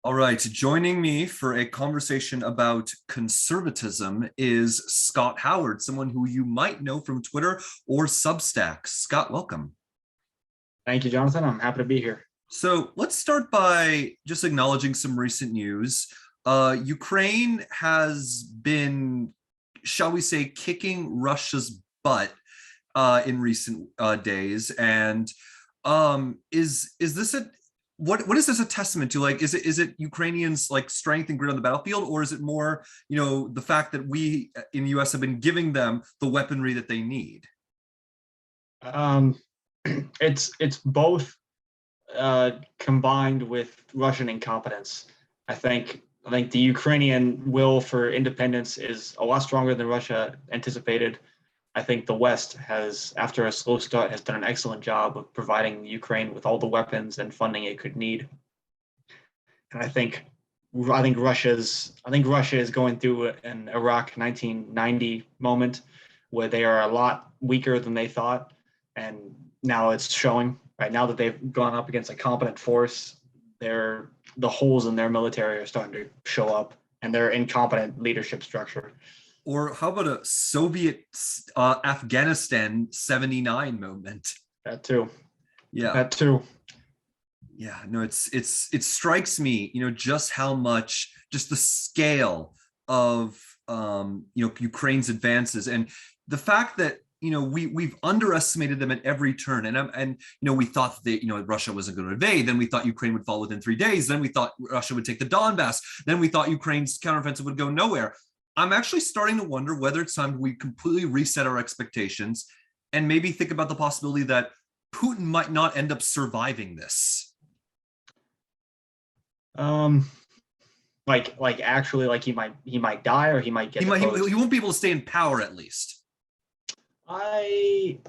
All right, joining me for a conversation about conservatism is Scott Howard, someone who you might know from Twitter or Substack. Scott, welcome. Thank you, Jonathan. I'm happy to be here. So let's start by just acknowledging some recent news. Ukraine has been, shall we say, kicking Russia's butt in recent days, and is this a what is this a testament to? Like, is it Ukrainians like strength and grit on the battlefield, or is it more, the fact that we in the US have been giving them the weaponry that they need? Um, it's both combined with Russian incompetence. I think the Ukrainian will for independence is a lot stronger than Russia anticipated. I think the West has, after a slow start, has done an excellent job of providing Ukraine with all the weapons and funding it could need. And I think Russia is going through an Iraq 1990 moment where they are a lot weaker than they thought, and now it's showing. Right now that they've gone up against a competent force, the holes in their military are starting to show up, and their incompetent leadership structure. Or how about a Soviet Afghanistan 79 moment? That too. Yeah. That too. Yeah, no, it strikes me, just how much, just the scale of Ukraine's advances, and the fact that we've underestimated them at every turn, and we thought that Russia wasn't going to invade, then we thought Ukraine would fall within 3 days, then we thought Russia would take the Donbass, then we thought Ukraine's counteroffensive would go nowhere. I'm actually starting to wonder whether it's time we completely reset our expectations and maybe think about the possibility that Putin might not end up surviving this. Actually, he might die, or he might get deposed. He won't be able to stay in power, at least. I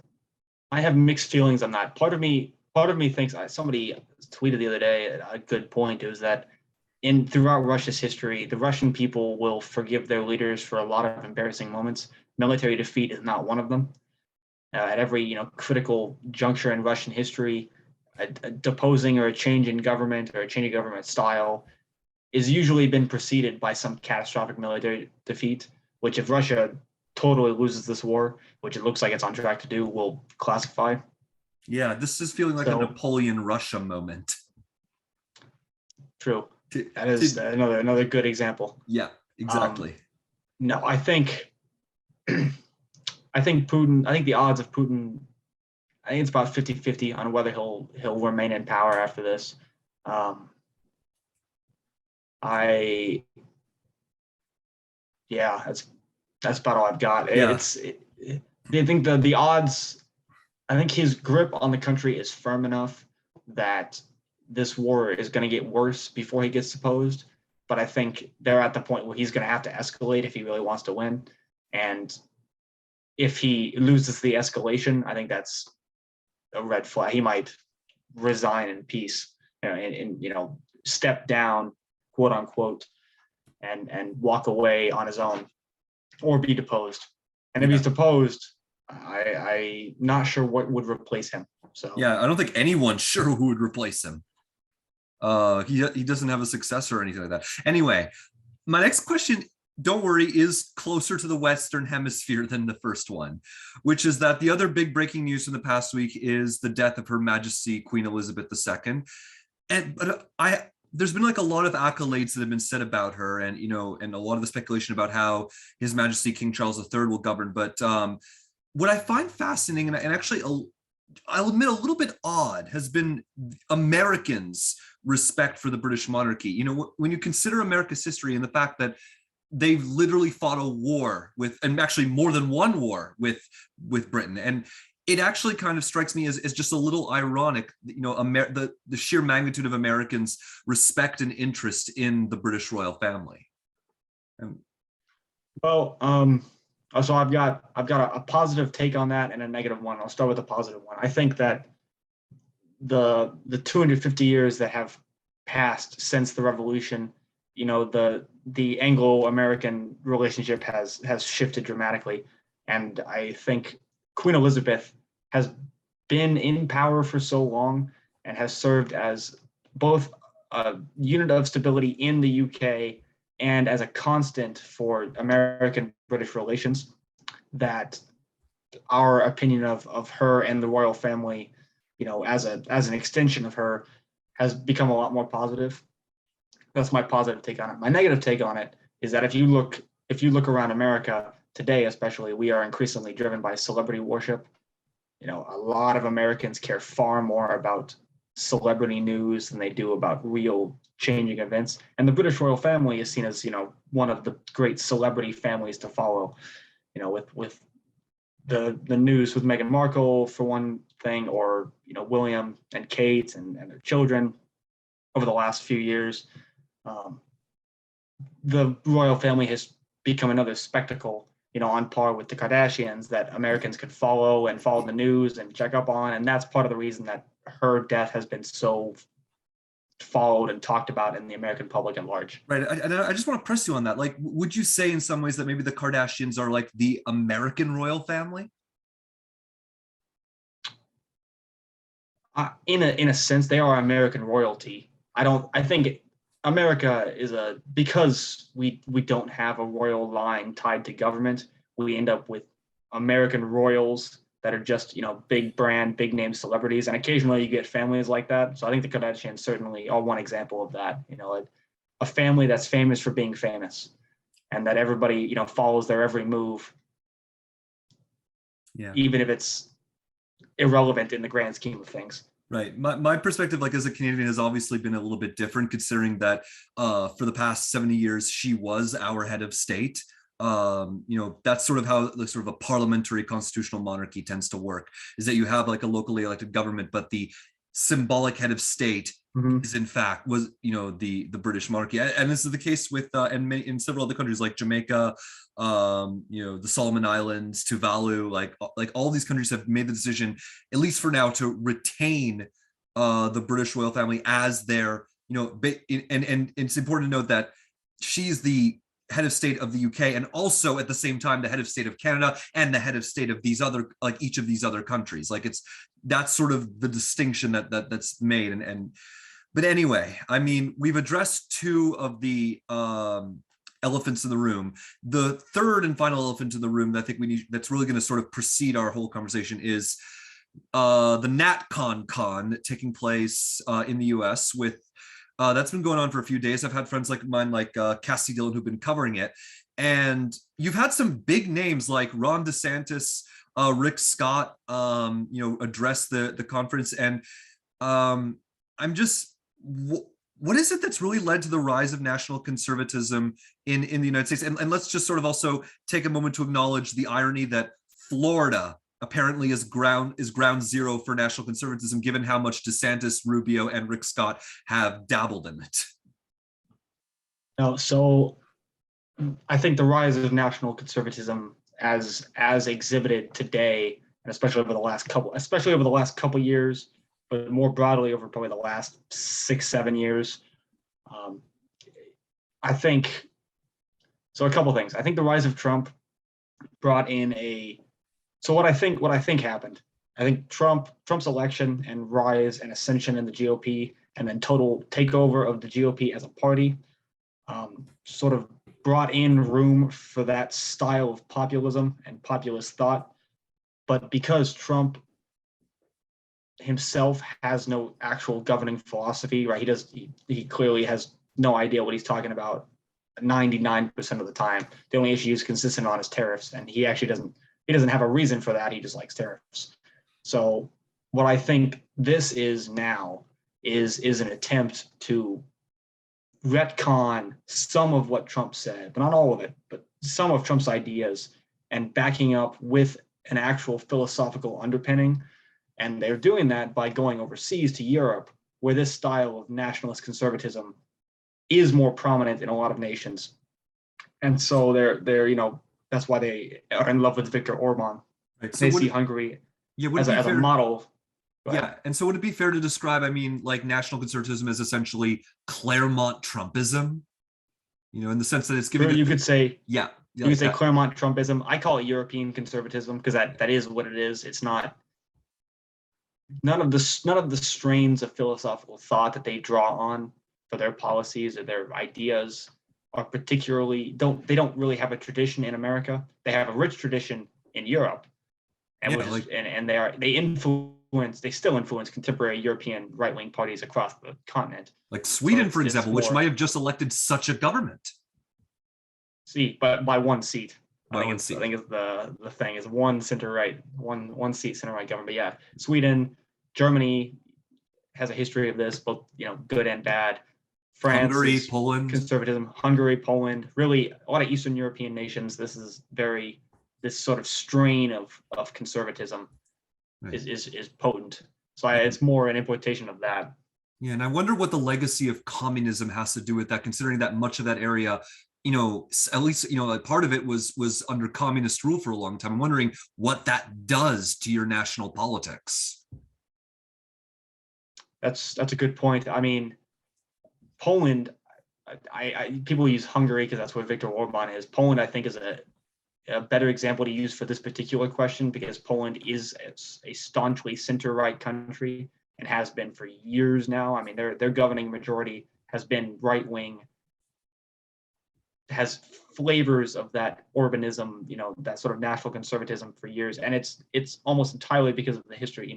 have mixed feelings on that. Part of me thinks, somebody tweeted the other day a good point, is that throughout Russia's history, the Russian people will forgive their leaders for a lot of embarrassing moments. Military defeat is not one of them. At every critical juncture in Russian history, a deposing or a change in government or a change in government style is usually been preceded by some catastrophic military defeat, which, if Russia totally loses this war, which it looks like it's on track to do, will classify. Yeah, this is feeling like a Napoleon Russia moment. True. That is another good example. Yeah, exactly. No, I think Putin. I think the odds of Putin. I think it's about 50-50 on whether he'll remain in power after this. That's about all I've got. Yeah. I think the odds. I think his grip on the country is firm enough that this war is going to get worse before he gets deposed. But I think they're at the point where he's going to have to escalate if he really wants to win. And if he loses the escalation, I think that's a red flag. He might resign in peace, and step down, quote unquote, and walk away on his own, or be deposed. And if he's deposed, I'm not sure what would replace him. So yeah, I don't think anyone's sure who would replace him. He doesn't have a successor or anything like that. Anyway, my next question, don't worry, is closer to the Western Hemisphere than the first one, which is that the other big breaking news from the past week is the death of Her Majesty Queen Elizabeth II. But there's been like a lot of accolades that have been said about her, and and a lot of the speculation about how His Majesty King Charles III will govern. But what I find fascinating, and actually I'll admit a little bit odd, has been Americans' respect for the British monarchy. When you consider America's history and the fact that they've literally fought a war with, and actually more than one war with Britain, and it actually kind of strikes me as just a little ironic, the sheer magnitude of Americans' respect and interest in the British royal family. So I've got a positive take on that and a negative one. I'll start with the positive one. I think that the 250 years that have passed since the revolution, the Anglo-American relationship has shifted dramatically, and I think Queen Elizabeth has been in power for so long and has served as both a unit of stability in the UK and as a constant for American-British relations, that our opinion of her and the royal family, as an extension of her, has become a lot more positive. That's my positive take on it. My negative take on it is that if you look around America today, especially, we are increasingly driven by celebrity worship. A lot of Americans care far more about celebrity news than they do about real changing events. And the British royal family is seen as, one of the great celebrity families to follow, with the news with Meghan Markle for one thing, or, William and Kate and their children over the last few years. The royal family has become another spectacle, on par with the Kardashians, that Americans could follow the news and check up on. And that's part of the reason that her death has been so followed and talked about in the American public at large. Right. And I just want to press you on that. Like, would you say in some ways that maybe the Kardashians are like the American royal family? In a sense, they are American royalty. I think America is because we don't have a royal line tied to government, we end up with American royals that are just, big brand, big name celebrities. And occasionally you get families like that. So I think the Kardashians certainly are one example of that, a family that's famous for being famous, and that everybody, follows their every move. Yeah. Even if it's irrelevant in the grand scheme of things. Right. My perspective, like as a Canadian, has obviously been a little bit different, considering that for the past 70 years, she was our head of state. That's sort of how sort of a parliamentary constitutional monarchy tends to work, is that you have like a locally elected government, but the symbolic head of state is in fact the British monarchy. And this is the case with and in several other countries like Jamaica, the Solomon Islands, Tuvalu, like all these countries have made the decision, at least for now, to retain the British royal family as their, and it's important to note that she's the head of state of the UK, and also at the same time the head of state of Canada and the head of state of these other, like each of these other countries. Like that's sort of the distinction that's made. But anyway, I mean, we've addressed two of the elephants in the room. The third and final elephant in the room that I think that's really going to sort of precede our whole conversation is the NatCon con taking place in the US with that's been going on for a few days. I've had friends like mine, like Cassie Dillon, who've been covering it. And you've had some big names like Ron DeSantis, Rick Scott, address the conference. And I'm just, what is it that's really led to the rise of national conservatism in the United States? And let's just sort of also take a moment to acknowledge the irony that Florida apparently is ground zero for national conservatism, given how much DeSantis, Rubio, and Rick Scott have dabbled in it. No, so I think the rise of national conservatism as exhibited today, and especially over the last couple years, but more broadly over probably the last 6-7 years, I think so. A couple things. I think the rise of Trump brought in so what I think happened. I think Trump's election and rise and ascension in the GOP, and then total takeover of the GOP as a party, sort of brought in room for that style of populism and populist thought. But because Trump himself has no actual governing philosophy, right? He clearly has no idea what he's talking about 99% of the time. The only issue he's consistent on is tariffs, and he actually doesn't have a reason for that. He just likes tariffs. So what I think this is now is an attempt to retcon some of what Trump said, but not all of it, but some of Trump's ideas, and backing up with an actual philosophical underpinning. And they're doing that by going overseas to Europe, where this style of nationalist conservatism is more prominent in a lot of nations. And so they're that's why they are in love with Viktor Orban. Right. So they see Hungary as a model. Yeah, and so would it be fair to describe, I mean, like national conservatism as essentially Claremont Trumpism? In the sense that it's giving. You could say. Yeah. You could say Claremont Trumpism. I call it European conservatism because that is what it is. It's not. None of the strains of philosophical thought that they draw on for their policies or their ideas are particularly don't really have a tradition in America. They have a rich tradition in Europe, and Yeah, like they still influence contemporary European right-wing parties across the continent. So Sweden, for it's example, which more might have just elected such a government seat, but by one seat. by one I seat. think it's the thing is one center right, one seat center right government. But yeah, Sweden, Germany has a history of this, both good and bad. France Hungary, is Poland. conservatism. Hungary, Poland, really a lot of Eastern European nations. This sort of strain of conservatism Right. is potent. So it's more an importation of that. Yeah, and I wonder what the legacy of communism has to do with that, considering that much of that area, at least a part of it was under communist rule for a long time. I'm wondering what that does to your national politics. That's a good point. I mean, Poland. People use Hungary because that's where Viktor Orban is. Poland, I think, is a better example to use for this particular question because Poland is a staunchly center-right country and has been for years now. I mean, their governing majority has been right-wing, has flavors of that Orbanism, that sort of national conservatism for years, and it's almost entirely because of the history,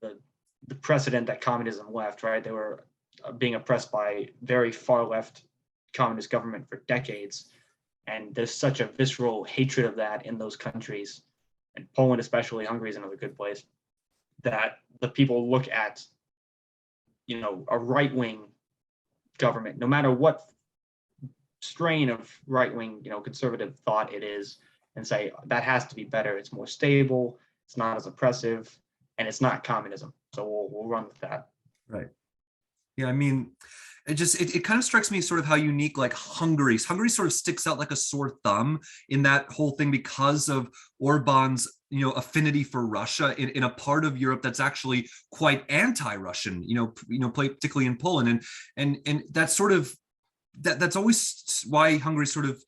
the precedent that communism left. Right, they were being oppressed by very far left communist government for decades. And there's such a visceral hatred of that in those countries, and Poland especially, Hungary is another good place, that the people look at, a right-wing government, no matter what strain of right-wing, conservative thought it is, and say that has to be better. It's more stable. It's not as oppressive, and it's not communism. So we'll run with that. Right. Yeah, I mean, it kind of strikes me sort of how unique Hungary sort of sticks out like a sore thumb in that whole thing because of Orban's affinity for Russia in a part of Europe that's actually quite anti-Russian, particularly in Poland, and that's sort of that's always why Hungary sort of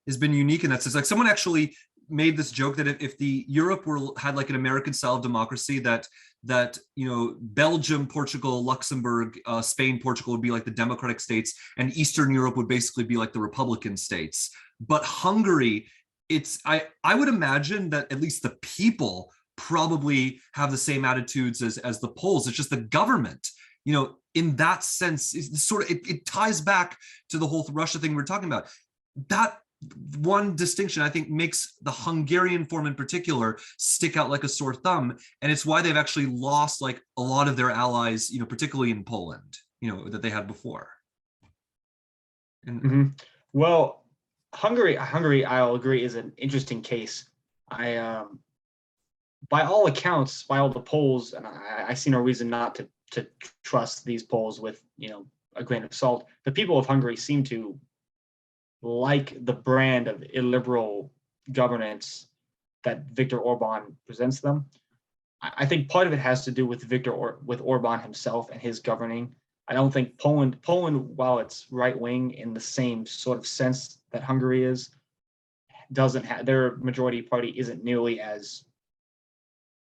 has been unique in that sense. Like someone actually made this joke that if the Europe had like an American style of democracy, that Belgium, Portugal, Luxembourg, Spain, Portugal would be like the democratic states, and Eastern Europe would basically be like the Republican states. But Hungary, I would imagine that at least the people probably have the same attitudes as the Poles. It's just the government, in that sense, it ties back to the whole Russia thing we're talking about. That one distinction, I think, makes the Hungarian form in particular stick out like a sore thumb, and it's why they've actually lost like a lot of their allies, particularly in Poland, that they had before. And Well, Hungary, I'll agree, is an interesting case. By all accounts, by all the polls, and I see no reason not to trust these polls with a grain of salt. The people of Hungary seem to like the brand of illiberal governance that Viktor Orban presents them. I think part of it has to do with with Orban himself and his governing. I don't think Poland, while it's right wing in the same sort of sense that Hungary is, doesn't have their majority party isn't nearly as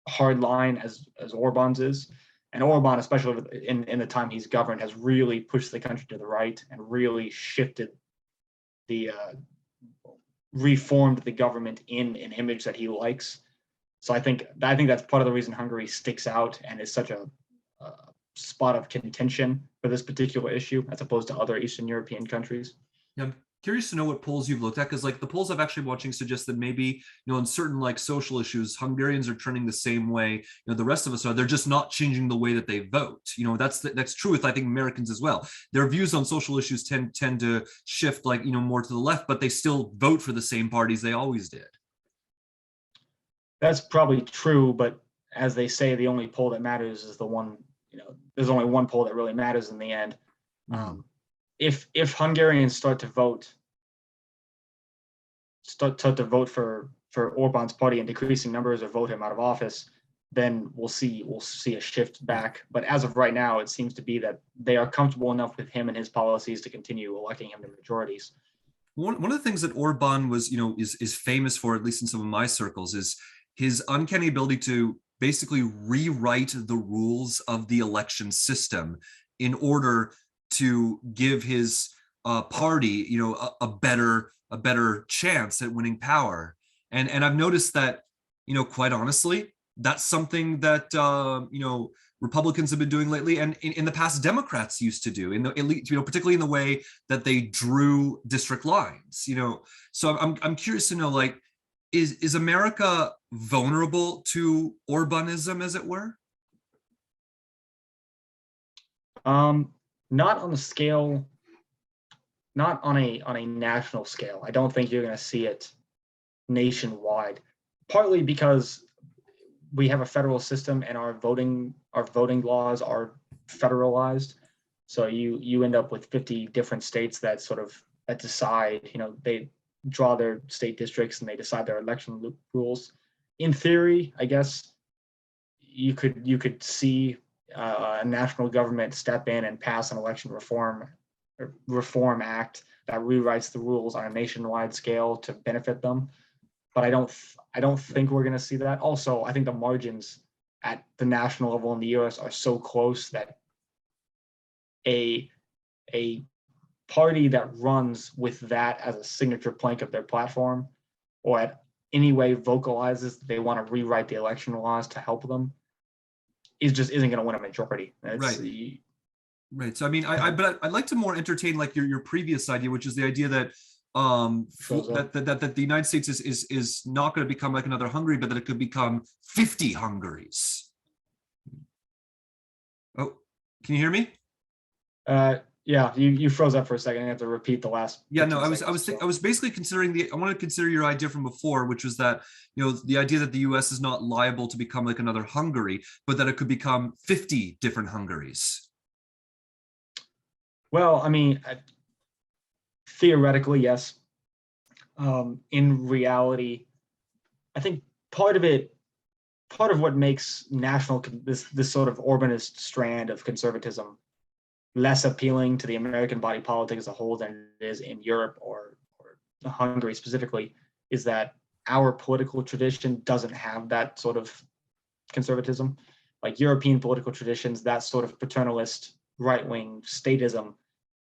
hardline as Orban's is. And Orban, especially in the time he's governed, has really pushed the country to the right and really shifted reformed the government in an image that he likes. So I think that's part of the reason Hungary sticks out and is such a spot of contention for this particular issue, as opposed to other Eastern European countries. yeah, I'm curious to know what polls you've looked at, because like the polls I've actually watching suggest that maybe in certain like social issues, Hungarians are trending the same way the rest of us are. They're just not changing the way that they vote. That's true with I think Americans as well. Their views on social issues tend to shift like more to the left, but they still vote for the same parties they always did. That's probably true, but as they say, the only poll that matters is the one. There's only one poll that really matters in the end. If Hungarians start to vote for Orban's party in decreasing numbers or vote him out of office, then we'll see a shift back. But as of right now, it seems to be that they are comfortable enough with him and his policies to continue electing him to majorities. One of the things that Orban was, is famous for, at least in some of my circles, is his uncanny ability to basically rewrite the rules of the election system in order to give his party, a better chance at winning power. And I've noticed that, quite honestly, that's something that Republicans have been doing lately, and in the past, Democrats used to do, in the elite, particularly in the way that they drew district lines. So I'm curious to know, like, is America vulnerable to Orbanism, as it were? Not on the scale, not on a national scale. I don't think you're going to see it nationwide. Partly because we have a federal system and our voting laws are federalized. So you end up with 50 different states that that decide, they draw their state districts and they decide their election rules. In theory, I guess you could see a national government step in and pass an election reform act that rewrites the rules on a nationwide scale to benefit them. But I don't think we're going to see that. Also, I think the margins at the national level in the U.S. are so close that a party that runs with that as a signature plank of their platform, or at any way vocalizes they want to rewrite the election laws to help them, isn't going to win a majority. Right. So I mean, but I'd like to more entertain like your previous idea, which is the idea that that the United States is not going to become like another Hungary, but that it could become 50 Hungaries. Oh, can you hear me? Yeah, you froze up for a second. I have to repeat the last. Yeah, no, I was basically considering I want to consider your idea from before, which was that, the idea that the US is not liable to become like another Hungary, but that it could become 50 different Hungaries. Well, I mean, theoretically, yes. In reality, I think part of what makes this sort of Orbanist strand of conservatism less appealing to the American body politic as a whole than it is in Europe or Hungary specifically, is that our political tradition doesn't have that sort of conservatism. Like European political traditions, that sort of paternalist right-wing statism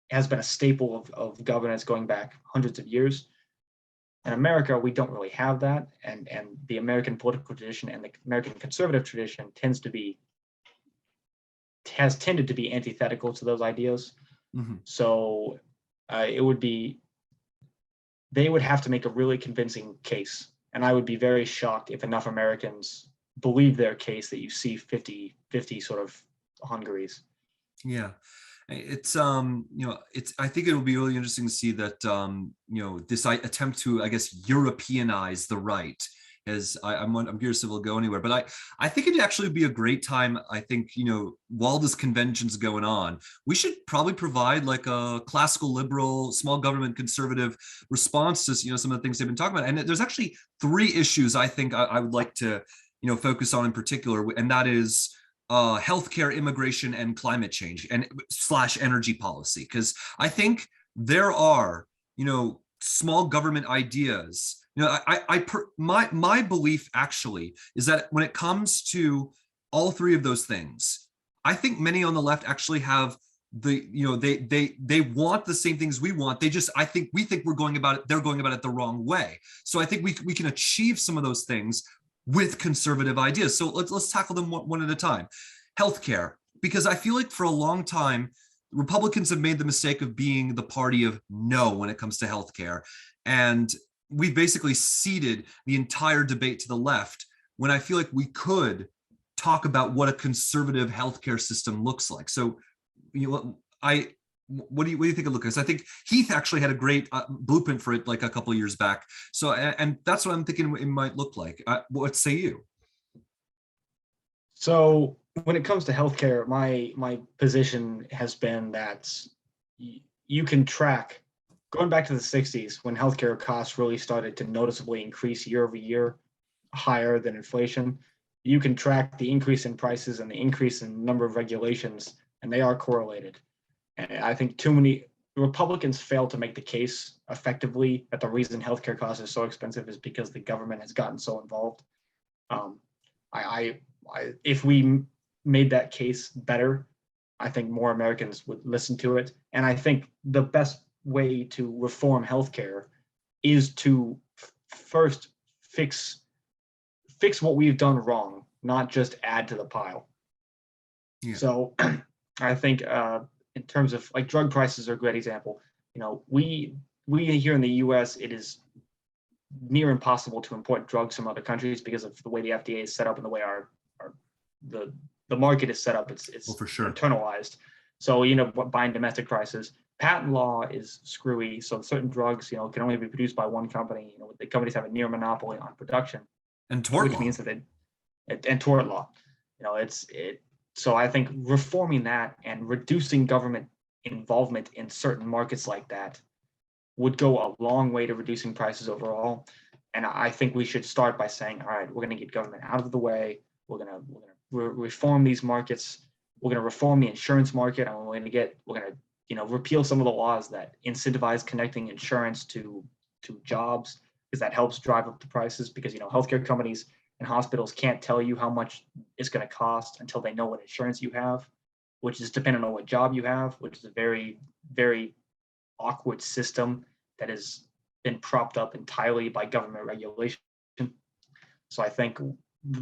has been a staple of governance going back hundreds of years. In America, we don't really have that, and the American political tradition and the American conservative tradition has tended to be antithetical to those ideas. Mm-hmm. So they would have to make a really convincing case, and I would be very shocked if enough Americans believe their case that you see 50 sort of Hungaries. Yeah. It's I think it will be really interesting to see that this attempt to, I guess, Europeanize the right, as I'm curious if it'll go anywhere. But I think it'd actually be a great time. I think, while this convention's going on, we should probably provide like a classical liberal, small government conservative response to some of the things they've been talking about. And there's actually 3 issues I think I would like to focus on in particular, and that is healthcare, immigration, and climate change and / energy policy. Because I think there are, small government ideas. My belief actually is that when it comes to all 3 of those things, I think many on the left actually have they want the same things we want. We think they're going about it the wrong way. So I think we can achieve some of those things with conservative ideas. So let's tackle them one at a time. Healthcare, because I feel like for a long time, Republicans have made the mistake of being the party of no when it comes to healthcare. And we basically ceded the entire debate to the left, when I feel like we could talk about what a conservative healthcare system looks like. So, what do you think it looks like? So I think Heath actually had a great blueprint for it like a couple of years back. So, and that's what I'm thinking it might look like. What say you? So when it comes to healthcare, my position has been that you can track, going back to the 60s, when healthcare costs really started to noticeably increase year over year, higher than inflation. You can track the increase in prices and the increase in number of regulations, and they are correlated. And I think too many Republicans fail to make the case effectively that the reason healthcare costs are so expensive is because the government has gotten so involved. If we made that case better, I think more Americans would listen to it. And I think the best way to reform healthcare is to first fix what we've done wrong, not just add to the pile. Yeah. So I think in terms of like drug prices are a great example. We here in the U.S. it is near impossible to import drugs from other countries because of the way the FDA is set up and the way our the market is set up. It's for sure. internalized. So buying domestic prices. Patent law is screwy. So certain drugs can only be produced by one company. The companies have a near monopoly on production, And tort which law. means that and tort law. So I think reforming that and reducing government involvement in certain markets like that would go a long way to reducing prices overall. And I think we should start by saying, all right, we're going to get government out of the way. We're going to reform these markets. We're going to reform the insurance market, and we're going to repeal some of the laws that incentivize connecting insurance to jobs, because that helps drive up the prices. Because healthcare companies and hospitals can't tell you how much it's going to cost until they know what insurance you have, which is dependent on what job you have, which is a very, very awkward system that has been propped up entirely by government regulation. So I think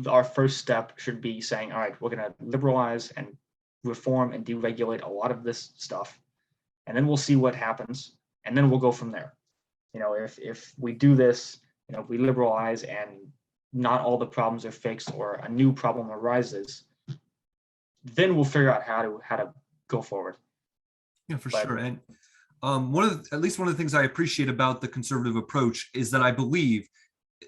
our first step should be saying, all right, we're going to liberalize and reform and deregulate a lot of this stuff, and then we'll see what happens, and then we'll go from there. If we do this, if we liberalize and not all the problems are fixed or a new problem arises, then we'll figure out how to go forward. Yeah, for sure. And at least one of the things I appreciate about the conservative approach is that I believe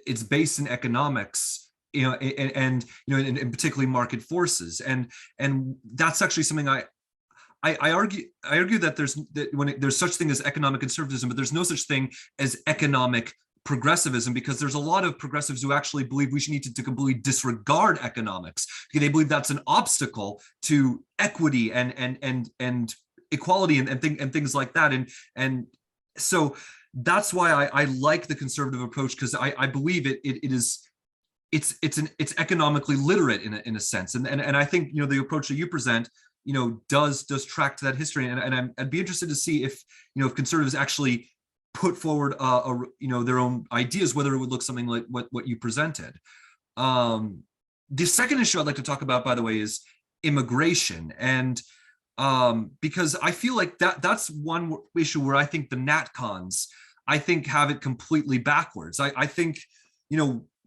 it's based in economics, and in particularly market forces, and that's actually something I argue that there's such thing as economic conservatism, but there's no such thing as economic progressivism, because there's a lot of progressives who actually believe we should need to completely disregard economics because they believe that's an obstacle to equity and equality and things like that. And so that's why I like the conservative approach, because I believe it's economically literate in a sense. And I think the approach that you present does track to that history. And I'd be interested to see if conservatives actually put forward their own ideas, whether it would look something like what you presented. The second issue I'd like to talk about, by the way, is immigration. And because I feel like that's one issue where I think the NatCons, I think, have it completely backwards. I think,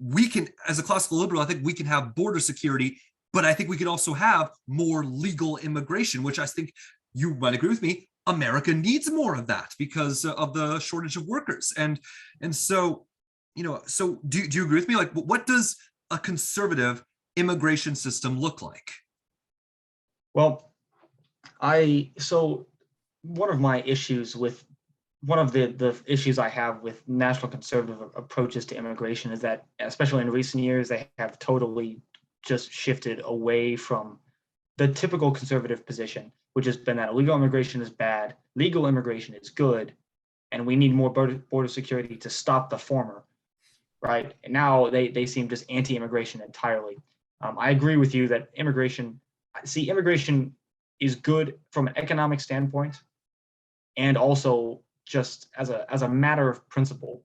we can, as a classical liberal, I think we can have border security, but I think we can also have more legal immigration, which I think you might agree with me, America needs more of that because of the shortage of workers. And so, so do you agree with me? Like, what does a conservative immigration system look like? Well, one of my issues with one of the issues I have with national conservative approaches to immigration is that, especially in recent years, they have totally just shifted away from the typical conservative position, which has been that illegal immigration is bad, legal immigration is good, and we need more border security to stop the former, right? And now they seem just anti-immigration entirely. I agree with you that immigration is good from an economic standpoint, and also just as a matter of principle,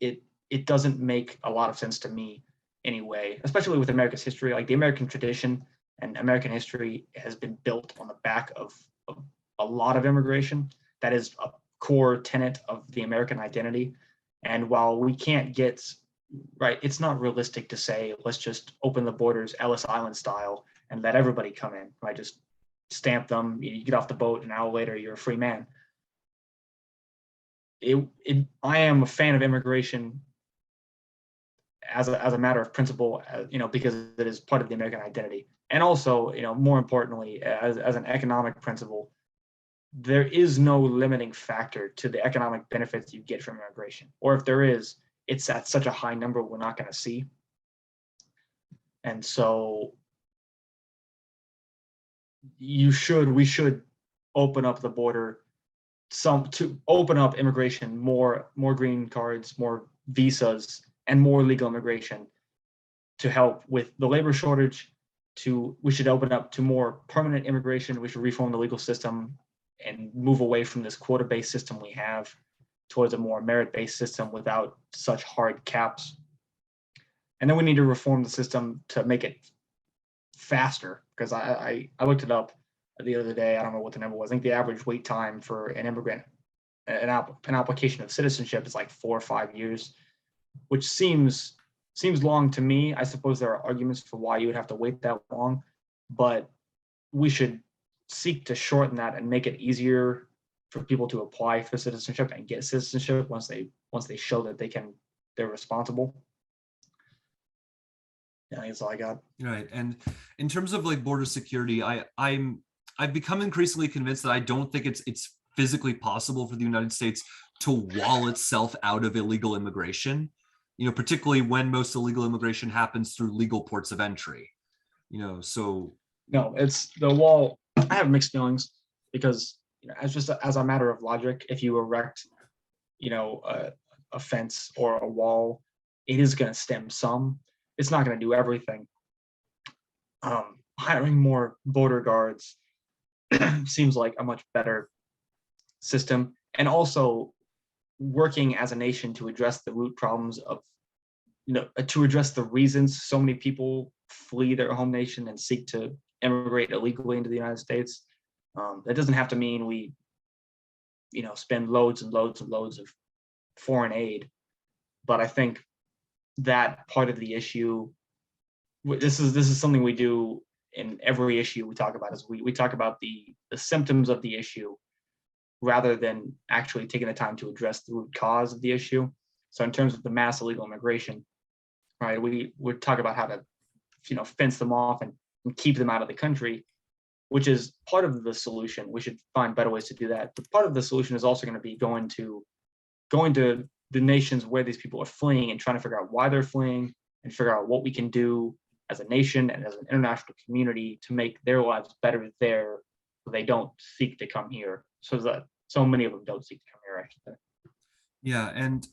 it doesn't make a lot of sense to me anyway, especially with America's history. Like, the American tradition and American history has been built on the back of a lot of immigration. That is a core tenet of the American identity. And while we can't get right, it's not realistic to say, let's just open the borders Ellis Island style and let everybody come in, right? Just stamp them, you get off the boat, an hour later, you're a free man. I am a fan of immigration as a matter of principle, because it is part of the American identity. And also, more importantly, as an economic principle, there is no limiting factor to the economic benefits you get from immigration. Or if there is, it's at such a high number we're not going to see. And so we should open up the border to open up immigration, more green cards, more visas, and more legal immigration to help with the labor shortage we should open up to more permanent immigration. We should reform the legal system and move away from this quota-based system we have towards a more merit-based system without such hard caps. And then we need to reform the system to make it faster, because I looked it up the other day. I don't know what the number was. I think the average wait time for an immigrant, an application of citizenship is like 4 or 5 years, which seems long to me. I suppose there are arguments for why you would have to wait that long, but we should seek to shorten that and make it easier for people to apply for citizenship and get citizenship once they show that they're responsible. Yeah, that's all I got. Right. And in terms of like border security, I've become increasingly convinced that I don't think it's physically possible for the United States to wall itself out of illegal immigration, particularly when most illegal immigration happens through legal ports of entry, so. No, it's the wall. I have mixed feelings because, as a matter of logic, if you erect, a fence or a wall, it is going to stem some. It's not going to do everything. Hiring more border guards seems like a much better system, and also working as a nation to address the root problems of, to address the reasons so many people flee their home nation and seek to immigrate illegally into the United States. That doesn't have to mean we, spend loads and loads and loads of foreign aid, but I think that part of the issue, this is something we do in every issue we talk about, is we talk about the symptoms of the issue rather than actually taking the time to address the root cause of the issue. So in terms of the mass illegal immigration, right, we talk about how to, fence them off and keep them out of the country, which is part of the solution. We should find better ways to do that. But part of the solution is also going to be going to the nations where these people are fleeing and trying to figure out why they're fleeing and figure out what we can do as a nation and as an international community to make their lives better there, so they don't seek to come here. So that so many of them don't seek to come here, actually. Yeah, and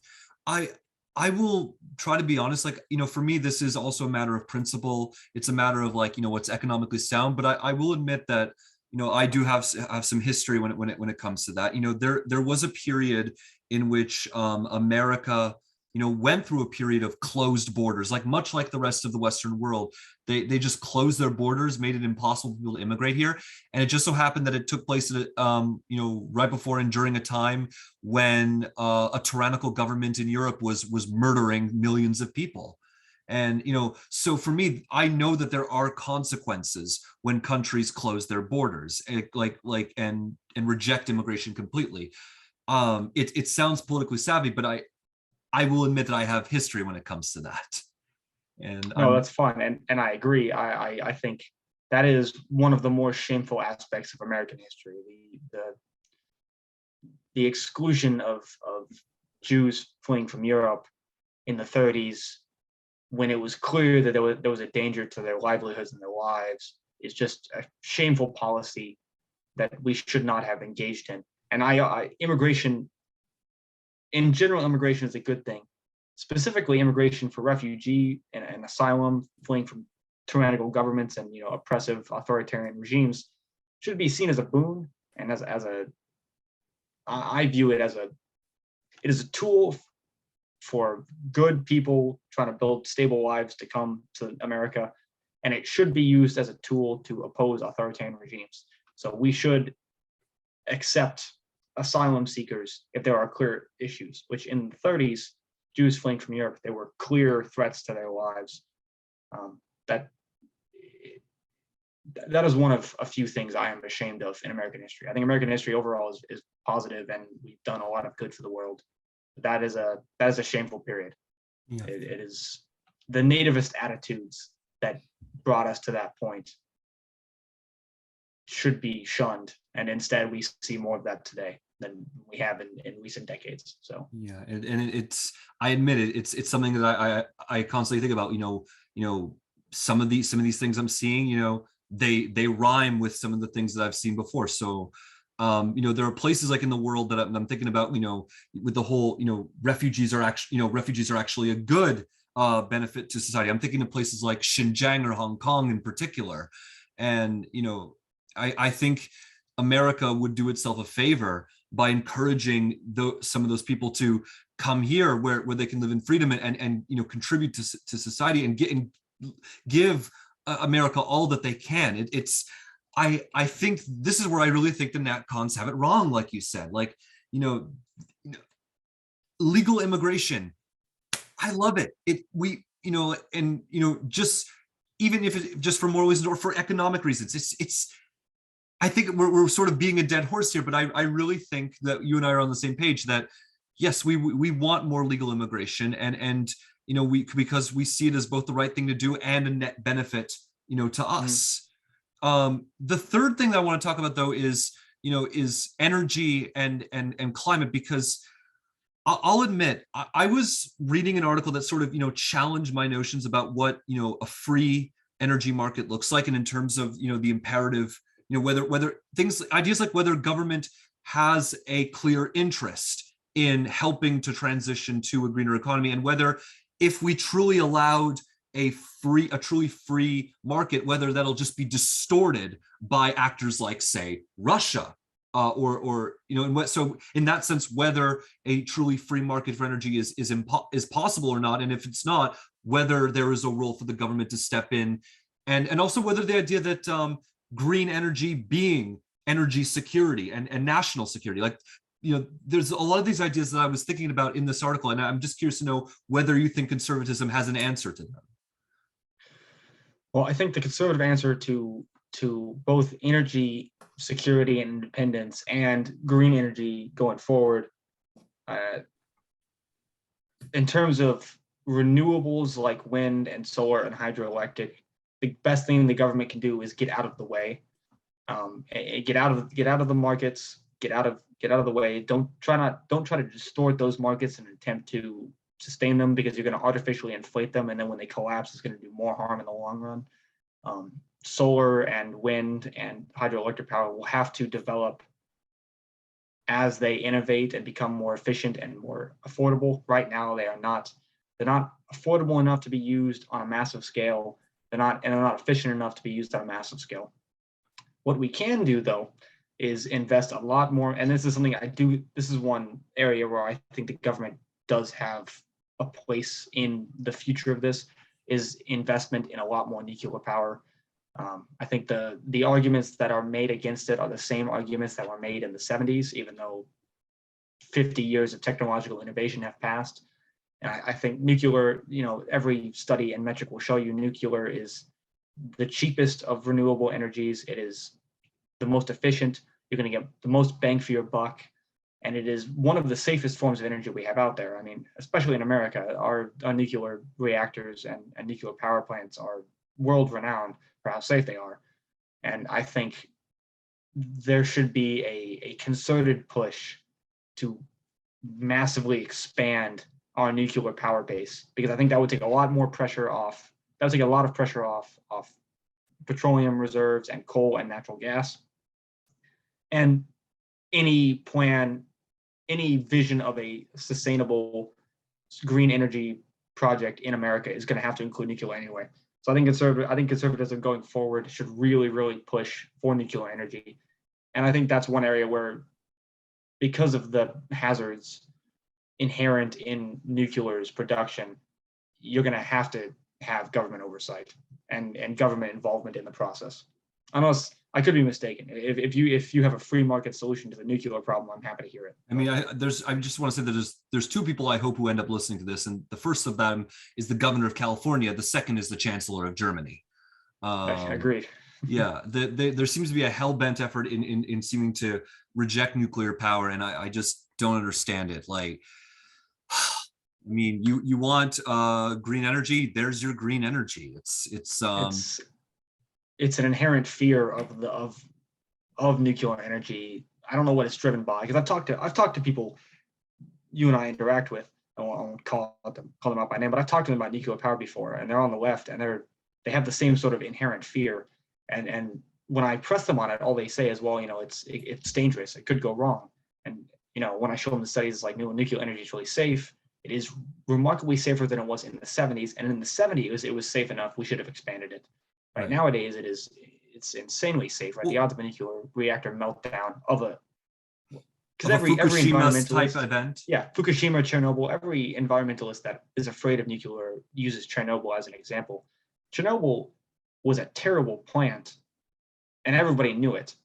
I will try to be honest. Like, for me, this is also a matter of principle. It's a matter of like, what's economically sound. But I will admit that, I do have some history when it comes to that. There was a period in which America, went through a period of closed borders, like much like the rest of the Western world. They just closed their borders, made it impossible for people to immigrate here. And it just so happened that it took place at, right before and during a time when a tyrannical government in Europe was murdering millions of people. And, so for me, I know that there are consequences when countries close their borders, and reject immigration completely. It sounds politically savvy, but I will admit that I have history when it comes to that. And no, that's fine. And I agree. I think that is one of the more shameful aspects of American history. The exclusion of Jews fleeing from Europe in the 30s, when it was clear that there was a danger to their livelihoods and their lives, is just a shameful policy that we should not have engaged in. And immigration, in general, immigration is a good thing. Specifically, immigration for refugee and asylum, fleeing from tyrannical governments and oppressive authoritarian regimes, should be seen as a boon. And I view it as it is a tool for good people trying to build stable lives to come to America, and it should be used as a tool to oppose authoritarian regimes. So we should accept asylum seekers if there are clear issues, which in the 30s, Jews fleeing from Europe, there were clear threats to their lives. That is one of a few things I am ashamed of in American history. I think American history overall is positive, and we've done a lot of good for the world. That is a shameful period. Yeah. It is the nativist attitudes that brought us to that point should be shunned, and instead we see more of that today than we have in recent decades. So yeah, and it's, I admit it, it's something that I constantly think about. Some of these things I'm seeing, they rhyme with some of the things that I've seen before. So there are places like in the world that I'm thinking about, with the whole, refugees are actually a good benefit to society. I'm thinking of places like Xinjiang or Hong Kong in particular. And, I think America would do itself a favor by encouraging some of those people to come here where they can live in freedom and contribute to society and give America all that they can. I think this is where I really think the NatCons have it wrong, like you said. Like, legal immigration, I love it. Just even if it just for moral reasons or for economic reasons, I think we're sort of being a dead horse here, but I really think that you and I are on the same page that yes, we want more legal immigration and because we see it as both the right thing to do and a net benefit, to us. The third thing that I want to talk about though is energy and climate, because I'll admit, I was reading an article that sort of, challenged my notions about what, a free energy market looks like. And in terms of, the imperative, whether ideas like whether government has a clear interest in helping to transition to a greener economy, and whether if we truly allowed a truly free market, whether that'll just be distorted by actors like, say, Russia. So in that sense, whether a truly free market for energy is possible or not, and if it's not, whether there is a role for the government to step in, and also whether the idea that green energy being energy security and national security, like there's a lot of these ideas that I was thinking about in this article, and I'm just curious to know whether you think conservatism has an answer to them. Well, I think the conservative answer to both energy security and independence and green energy going forward, in terms of renewables like wind and solar and hydroelectric, the best thing the government can do is get out of the way, get out of the markets, get out of the way. Don't try to distort those markets and attempt to sustain them, because you're going to artificially inflate them, and then when they collapse, it's going to do more harm in the long run. Solar and wind and hydroelectric power will have to develop as they innovate and become more efficient and more affordable. Right now, they're not affordable enough to be used on a massive scale. They're not efficient enough to be used on a massive scale. What we can do, though, is invest a lot more. And this is something I do. This is one area where I think the government does have a place in the future of this, is investment in a lot more nuclear power. I think the arguments that are made against it are the same arguments that were made in the 70s, even though 50 years of technological innovation have passed. And I think nuclear, every study and metric will show you nuclear is the cheapest of renewable energies. It is the most efficient. You're going to get the most bang for your buck. And it is one of the safest forms of energy we have out there. I mean, especially in America, our nuclear reactors and nuclear power plants are world renowned for how safe they are. And I think there should be a concerted push to massively expand our nuclear power base, because I think that would take a lot more pressure off. That would take a lot of pressure off petroleum reserves and coal and natural gas. And any plan, any vision of a sustainable green energy project in America is going to have to include nuclear anyway. So I think conservatism going forward should really, really push for nuclear energy. And I think that's one area where, because of the hazards inherent in nuclear's production, you're going to have government oversight and government involvement in the process. Unless I could be mistaken. If you have a free market solution to the nuclear problem, I'm happy to hear it. I mean, I just want to say that there's two people I hope who end up listening to this, and the first of them is the governor of California. The second is the chancellor of Germany. I agree. Yeah, there seems to be a hell-bent effort in seeming to reject nuclear power, and I just don't understand it. Like, I mean, you want green energy? There's your green energy. It's an inherent fear of nuclear energy. I don't know what it's driven by, because I've talked to people you and I interact with. I won't call them out by name, but I've talked to them about nuclear power before, and they're on the left, and they have the same sort of inherent fear. And when I press them on it, all they say is, well, it's dangerous. It could go wrong. And when I show them the studies, it's like, nuclear energy is really safe. it is remarkably safer than it was in the 70s. And in the 70s, it was safe enough. We should have expanded it. Right, Right. nowadays, it's insanely safe. Right, the Well, odds of a nuclear reactor meltdown of a because of a every Fukushima type environmentalist, event. yeah, Fukushima, Chernobyl, every environmentalist that is afraid of nuclear uses Chernobyl as an example. Chernobyl was a terrible plant, and everybody knew it.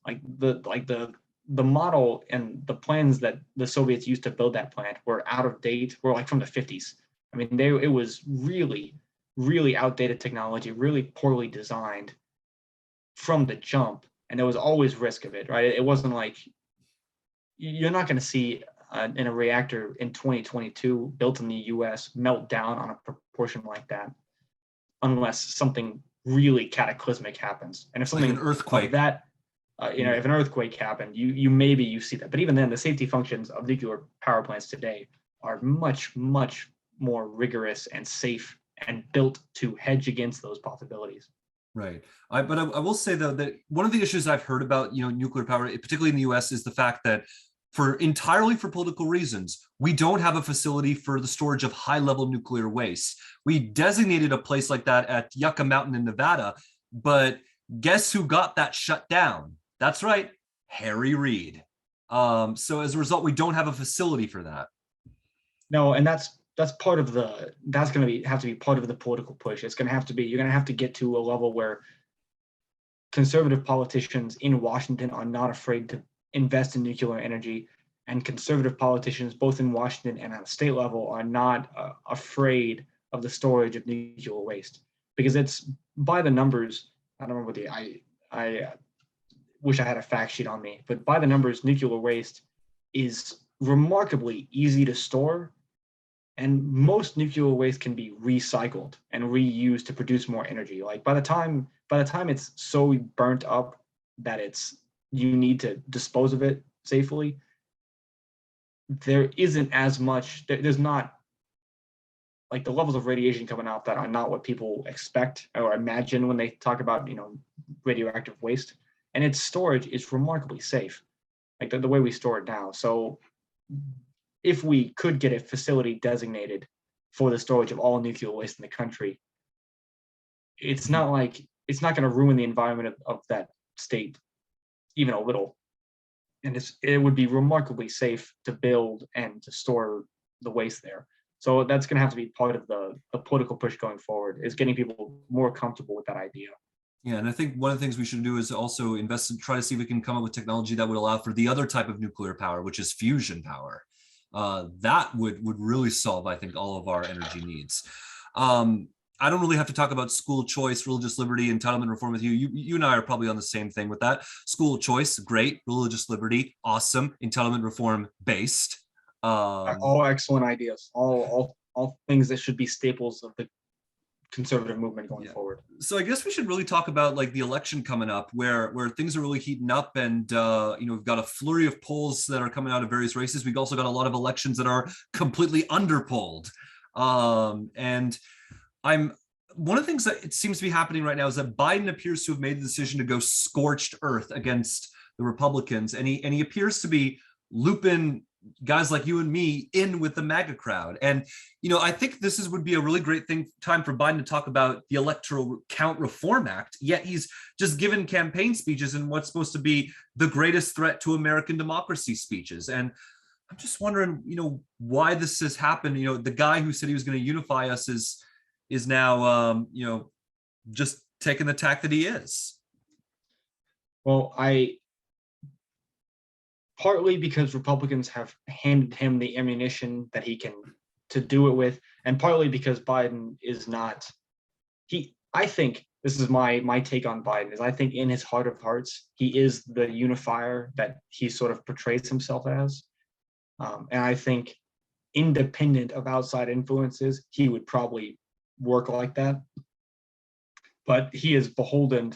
The model and the plans that the Soviets used to build that plant were out of date, were like from the 50s. I mean, it was really, really outdated technology, really poorly designed from the jump, and there was always risk of it, right? It wasn't like you're not going to see in a reactor in 2022 built in the US melt down on a proportion like that unless something really cataclysmic happens. And if Like an something earthquake. of that, if an earthquake happened, you see that. But even then, the safety functions of nuclear power plants today are much, much more rigorous and safe and built to hedge against those possibilities. Right. But I will say though that one of the issues I've heard about, nuclear power, particularly in the US, is the fact that entirely for political reasons, we don't have a facility for the storage of high level nuclear waste. We designated a place like that at Yucca Mountain in Nevada, but guess who got that shut down? That's right, Harry Reid. So as a result, we don't have a facility for that. No, and that's part of that's going to have to be part of the political push. It's going to have to be, you're going to have to get to a level where conservative politicians in Washington are not afraid to invest in nuclear energy, and conservative politicians both in Washington and at a state level are not afraid of the storage of nuclear waste, because it's by the numbers. I don't remember I wish I had a fact sheet on me, but by the numbers, nuclear waste is remarkably easy to store, and most nuclear waste can be recycled and reused to produce more energy. Like by the time it's so burnt up that you need to dispose of it safely, there isn't as much, there's not like the levels of radiation coming out that are not what people expect or imagine when they talk about radioactive waste. And its storage is remarkably safe, like the way we store it now. So if we could get a facility designated for the storage of all nuclear waste in the country, it's not going to ruin the environment of that state even a little. And it would be remarkably safe to build and to store the waste there. So that's going to have to be part of the political push going forward, is getting people more comfortable with that idea. Yeah, and I think one of the things we should do is also invest and try to see if we can come up with technology that would allow for the other type of nuclear power, which is fusion power. That would really solve, I think, all of our energy needs. I don't really have to talk about school choice, religious liberty, entitlement reform with you. You and I are probably on the same thing with that. School choice, great. Religious liberty, awesome. Entitlement reform, based. All excellent ideas. All things that should be staples of the conservative movement going forward. So I guess we should really talk about like the election coming up, where things are really heating up, and we've got a flurry of polls that are coming out of various races. We've also got a lot of elections that are completely underpolled, and one of the things that it seems to be happening right now is that Biden appears to have made the decision to go scorched earth against the Republicans, and he appears to be looping guys like you and me in with the MAGA crowd. And I think this would be a really great time for Biden to talk about the Electoral Count Reform Act, yet he's just given campaign speeches in what's supposed to be the greatest threat to American democracy speeches. And I'm just wondering, why this has happened. The guy who said he was going to unify us is now just taking the tack that he is. Well, partly because Republicans have handed him the ammunition that he can to do it with, and partly because Biden is not. I think this is my take on Biden, is I think in his heart of hearts, he is the unifier that he sort of portrays himself as. And I think independent of outside influences, he would probably work like that. But he is beholden,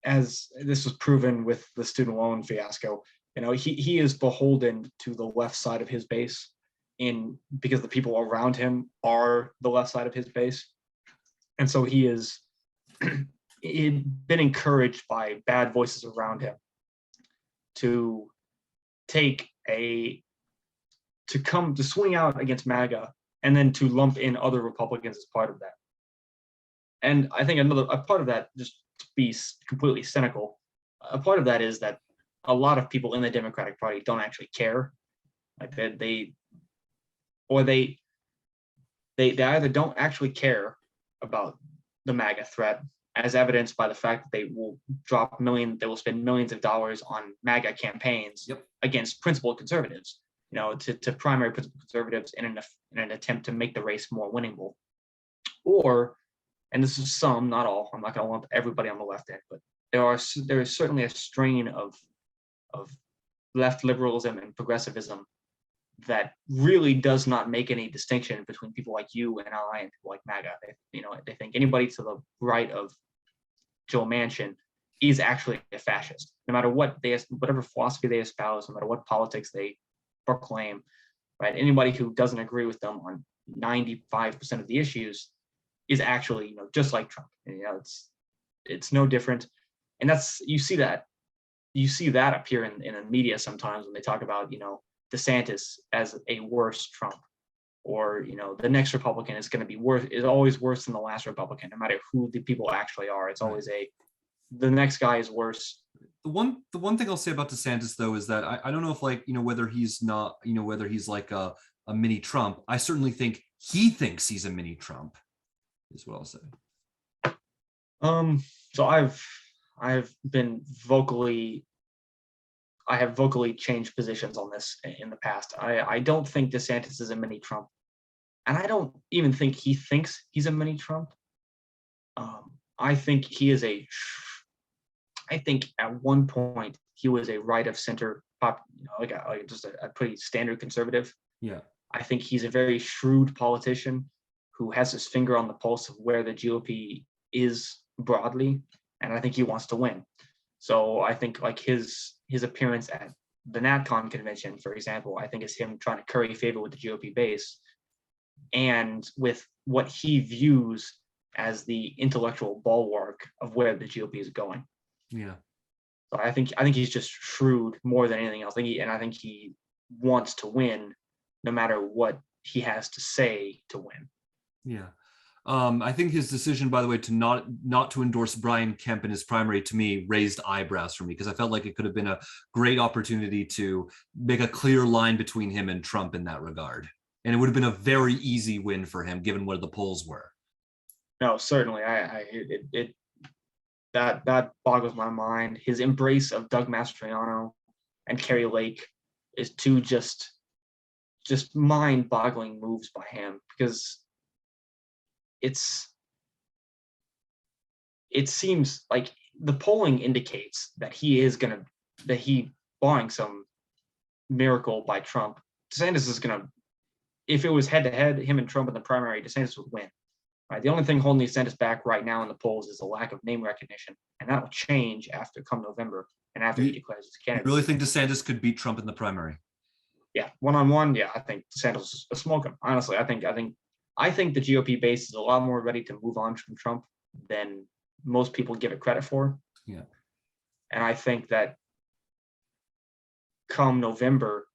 as this was proven with the student loan fiasco. He is beholden to the left side of his base because the people around him are the left side of his base. And so he is been encouraged by bad voices around him to swing out against MAGA and then to lump in other Republicans as part of that. And I think a part of that, just to be completely cynical, a part of that is that a lot of people in the Democratic Party don't actually care. Like they either don't actually care about the MAGA threat, as evidenced by the fact that they will spend millions of dollars on MAGA campaigns against principled conservatives, to primary principled conservatives in an attempt to make the race more winnable. Or, and this is some, not all, I'm not going to lump everybody on the left in, but there is certainly a strain of left liberalism and progressivism that really does not make any distinction between people like you and I and people like MAGA. They think anybody to the right of Joe Manchin is actually a fascist, no matter whatever philosophy they espouse, no matter what politics they proclaim. Right? Anybody who doesn't agree with them on 95% of the issues is actually, just like Trump. It's no different, and you see that appear in the media sometimes when they talk about DeSantis as a worse Trump, or the next Republican is always worse than the last Republican, no matter who the people actually are. It's always the next guy is worse. The one thing I'll say about DeSantis though is that I don't know if whether he's not whether he's like a mini Trump. I certainly think he thinks he's a mini Trump, is what I'll say. So I've vocally changed positions on this in the past. I don't think DeSantis is a mini Trump, and I don't even think he thinks he's a mini Trump. I think I think at one point he was a right of center just a pretty standard conservative. Yeah. I think he's a very shrewd politician who has his finger on the pulse of where the GOP is broadly, and I think he wants to win. So I think like his appearance at the NatCon convention, for example, I think is him trying to curry favor with the GOP base and with what he views as the intellectual bulwark of where the GOP is going. Yeah. So I think he's just shrewd more than anything else. I think he wants to win no matter what he has to say to win. Yeah. I think his decision, by the way, to not to endorse Brian Kemp in his primary, to me, raised eyebrows for me, because I felt like it could have been a great opportunity to make a clear line between him and Trump in that regard. And it would have been a very easy win for him, given where the polls were. No, certainly. That boggles my mind. His embrace of Doug Mastriano and Kerry Lake is two just mind-boggling moves by him, because it seems like the polling indicates that barring some miracle by Trump, DeSantis is if it was head-to-head, him and Trump in the primary, DeSantis would win. Right? The only thing holding DeSantis back right now in the polls is a lack of name recognition, and that will change come November and after he declares his candidacy. You really think DeSantis could beat Trump in the primary? Yeah, one-on-one, yeah, I think DeSantis is a smoke him. Honestly, I think the GOP base is a lot more ready to move on from Trump than most people give it credit for. Yeah. And I think that come November,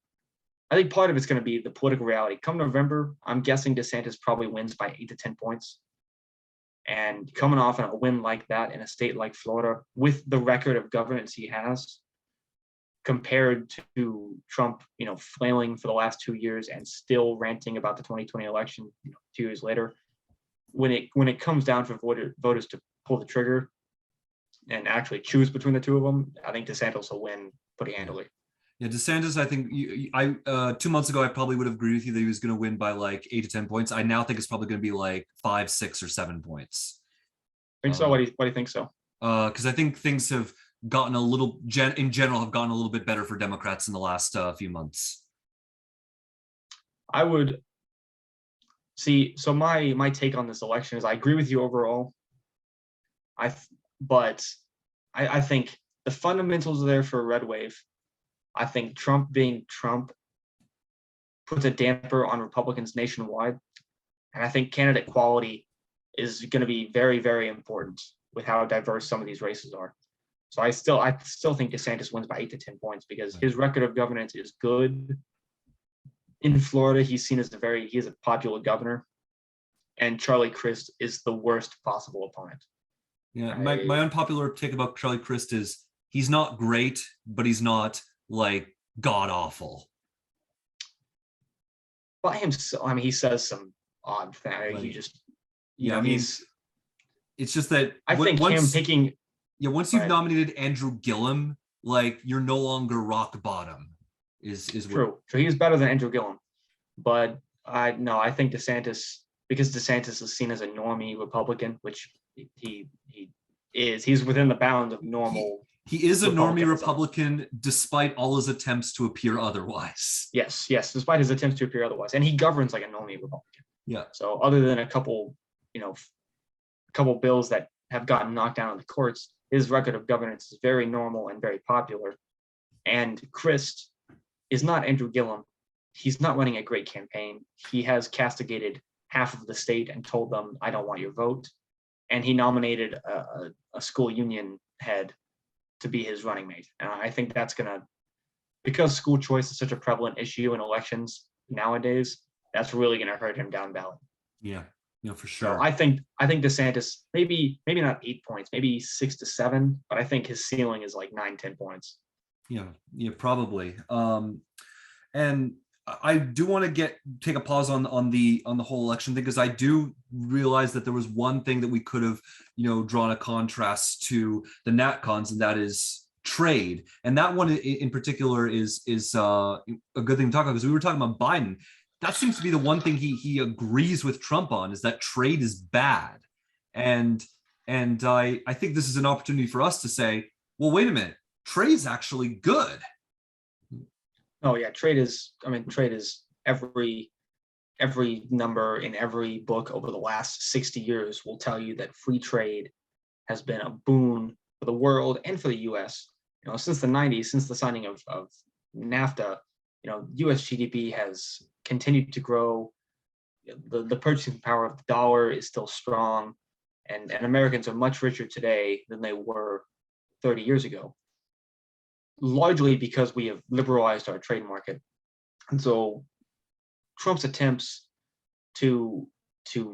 I think part of it's going to be the political reality. Come November, I'm guessing DeSantis probably wins by 8 to 10 points. And coming off a win like that in a state like Florida, with the record of governance he has, compared to Trump, flailing for the last 2 years and still ranting about the 2020 election, 2 years later, when it comes down for voters to pull the trigger and actually choose between the two of them, I think DeSantis will win pretty handily. Yeah, DeSantis, I think 2 months ago, I probably would have agreed with you that he was going to win by like 8 to 10 points. I now think it's probably going to be like 5, 6, or 7 points. I think so. Why do you think so? Because I think things have gotten in general have gotten a little bit better for Democrats in the last few months. I would see. So my take on this election is I agree with you overall. But I think the fundamentals are there for a red wave. I think Trump being Trump puts a damper on Republicans nationwide. And I think candidate quality is going to be very, very important with how diverse some of these races are. So I still think DeSantis wins by 8 to 10 points because his record of governance is good. in Florida, he's seen as he is a popular governor, and Charlie Crist is the worst possible opponent. Yeah, my unpopular take about Charlie Crist is he's not great, but he's not like god awful. By himself, I mean, he says some odd thing. Like, He just, I mean, it's just that I think him picking. Yeah, once you've nominated Andrew Gillum, like you're no longer rock bottom. Is true. So he's better than Andrew Gillum, but I think DeSantis, because DeSantis is seen as a normie Republican, which he is. He's within the bounds of normal. He is a normie Republican, despite all his attempts to appear otherwise. Yes, despite his attempts to appear otherwise, and he governs like a normie Republican. Yeah. So other than a couple bills that have gotten knocked down in the courts, his record of governance is very normal and very popular. And Crist is not Andrew Gillum. He's not running a great campaign. He has castigated half of the state and told them, I don't want your vote. And he nominated a school union head to be his running mate. And I think that's because school choice is such a prevalent issue in elections nowadays, that's really going to hurt him down ballot. Yeah, for sure. So I think DeSantis, maybe not 8 points, maybe 6 to 7, but I think his ceiling is like 9-10 points. Yeah, probably. And I do want to take a pause on the whole election thing, because I do realize that there was one thing that we could have, drawn a contrast to the NatCons, and that is trade. And that one in particular is a good thing to talk about, because we were talking about Biden. That seems to be the one thing he agrees with Trump on, is that trade is bad. And I think this is an opportunity for us to say, well, wait a minute, trade is actually good. Oh yeah, trade is every number in every book over the last 60 years will tell you that free trade has been a boon for the world and for the US. Since the 90s, since the signing of NAFTA, US GDP has continued to grow. The purchasing power of the dollar is still strong, and Americans are much richer today than they were 30 years ago, largely because we have liberalized our trade market. And so Trump's attempts to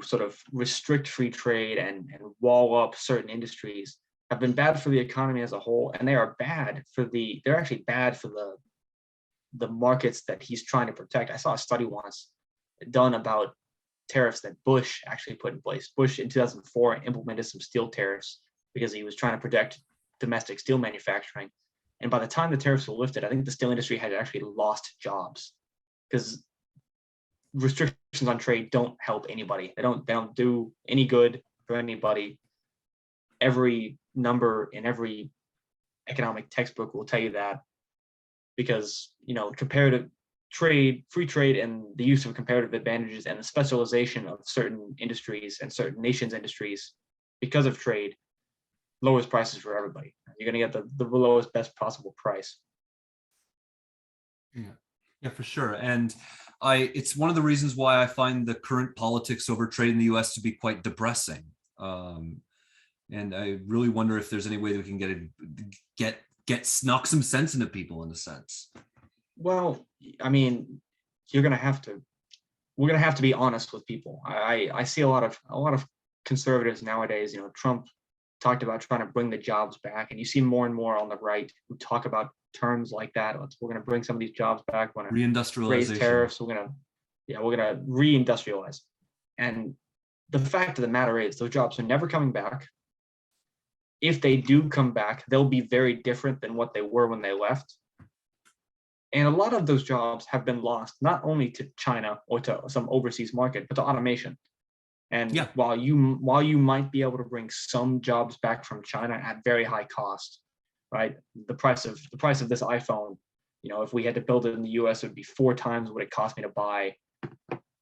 sort of restrict free trade and wall up certain industries have been bad for the economy as a whole, and they're actually bad for the markets that he's trying to protect. I saw a study once done about tariffs that Bush actually put in place. Bush in 2004 implemented some steel tariffs because he was trying to protect domestic steel manufacturing. And by the time the tariffs were lifted, I think the steel industry had actually lost jobs, because restrictions on trade don't help anybody. They don't do any good for anybody. Every number in every economic textbook will tell you that, because comparative trade, free trade, and the use of comparative advantages and the specialization of certain industries and certain nations' industries because of trade lowers prices for everybody. You're going to get the lowest, best possible price. Yeah, for sure. And it's one of the reasons why I find the current politics over trade in the US to be quite depressing. And I really wonder if there's any way that we can knock some sense into people, in a sense. Well, I mean, we're going to have to be honest with people. I see a lot of conservatives nowadays. Trump talked about trying to bring the jobs back, and you see more and more on the right who talk about terms like that. We're going to bring some of these jobs back. We're going to raise tariffs. We're going to reindustrialize. And the fact of the matter is, those jobs are never coming back. If they do come back, they'll be very different than what they were when they left. And a lot of those jobs have been lost, not only to China or to some overseas market, but to automation. And while you might be able to bring some jobs back from China at very high cost, right? The price of this iPhone, if we had to build it in the US, it would be 4 times what it cost me to buy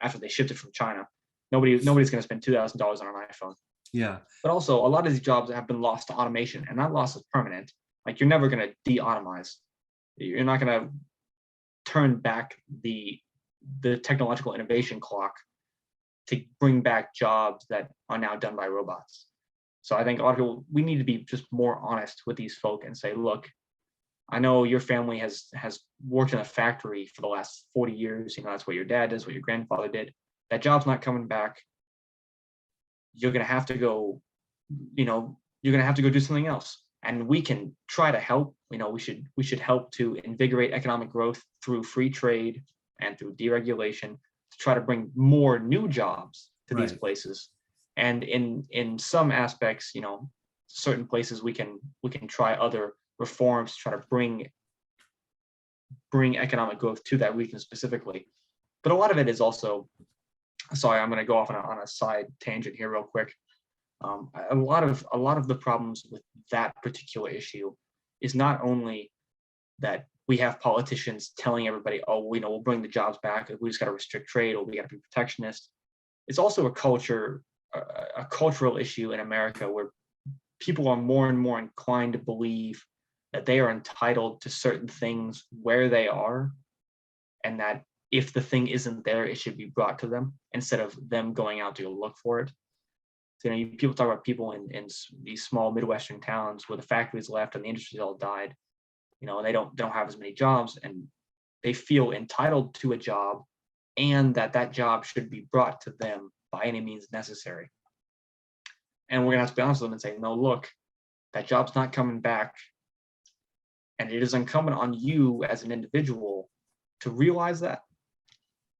after they shipped it from China. Nobody's going to spend $2,000 on an iPhone. Yeah. But also, a lot of these jobs have been lost to automation, and that loss is permanent. Like, you're never going to de-automize. You're not going to turn back the technological innovation clock to bring back jobs that are now done by robots. So I think a lot of people, we need to be just more honest with these folk and say, look, I know your family has worked in a factory for the last 40 years. That's what your dad does, what your grandfather did. That job's not coming back. You're gonna have to go, you're gonna have to go do something else. And we can try to help. We should help to invigorate economic growth through free trade and through deregulation to try to bring more new jobs to these places. And in some aspects, certain places we can try other reforms to try to bring economic growth to that region specifically. But a lot of it is also, sorry, I'm going to go off on a side tangent here real quick. A lot of the problems with that particular issue is not only that we have politicians telling everybody, oh, we'll bring the jobs back, we just got to restrict trade, or we got to be protectionist. It's also a cultural issue in America where people are more and more inclined to believe that they are entitled to certain things where they are, and that if the thing isn't there, it should be brought to them instead of them going out to go look for it. So, people talk about people in these small Midwestern towns where the factories left and the industries all died, and they don't have as many jobs, and they feel entitled to a job, and that job should be brought to them by any means necessary. And we're gonna have to be honest with them and say, no, look, that job's not coming back. And it is incumbent on you as an individual to realize that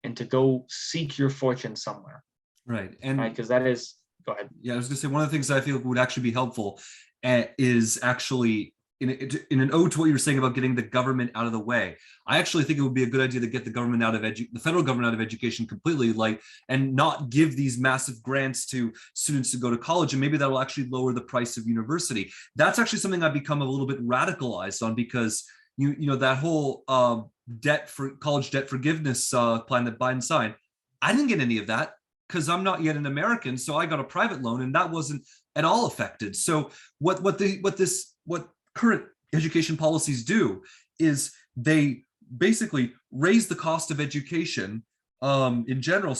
and to go seek your fortune somewhere. Right. And because that is, go ahead. Yeah, I was gonna say, one of the things I feel would actually be helpful is actually in an ode to what you were saying about getting the government out of the way. I actually think it would be a good idea to get the government out of the federal government out of education completely, and not give these massive grants to students to go to college, and maybe that'll actually lower the price of university. That's actually something I've become a little bit radicalized on, because that whole college debt forgiveness plan that Biden signed, I didn't get any of that because I'm not yet an American, so I got a private loan, and that wasn't at all affected. So what current education policies do is they basically raise the cost of education in general,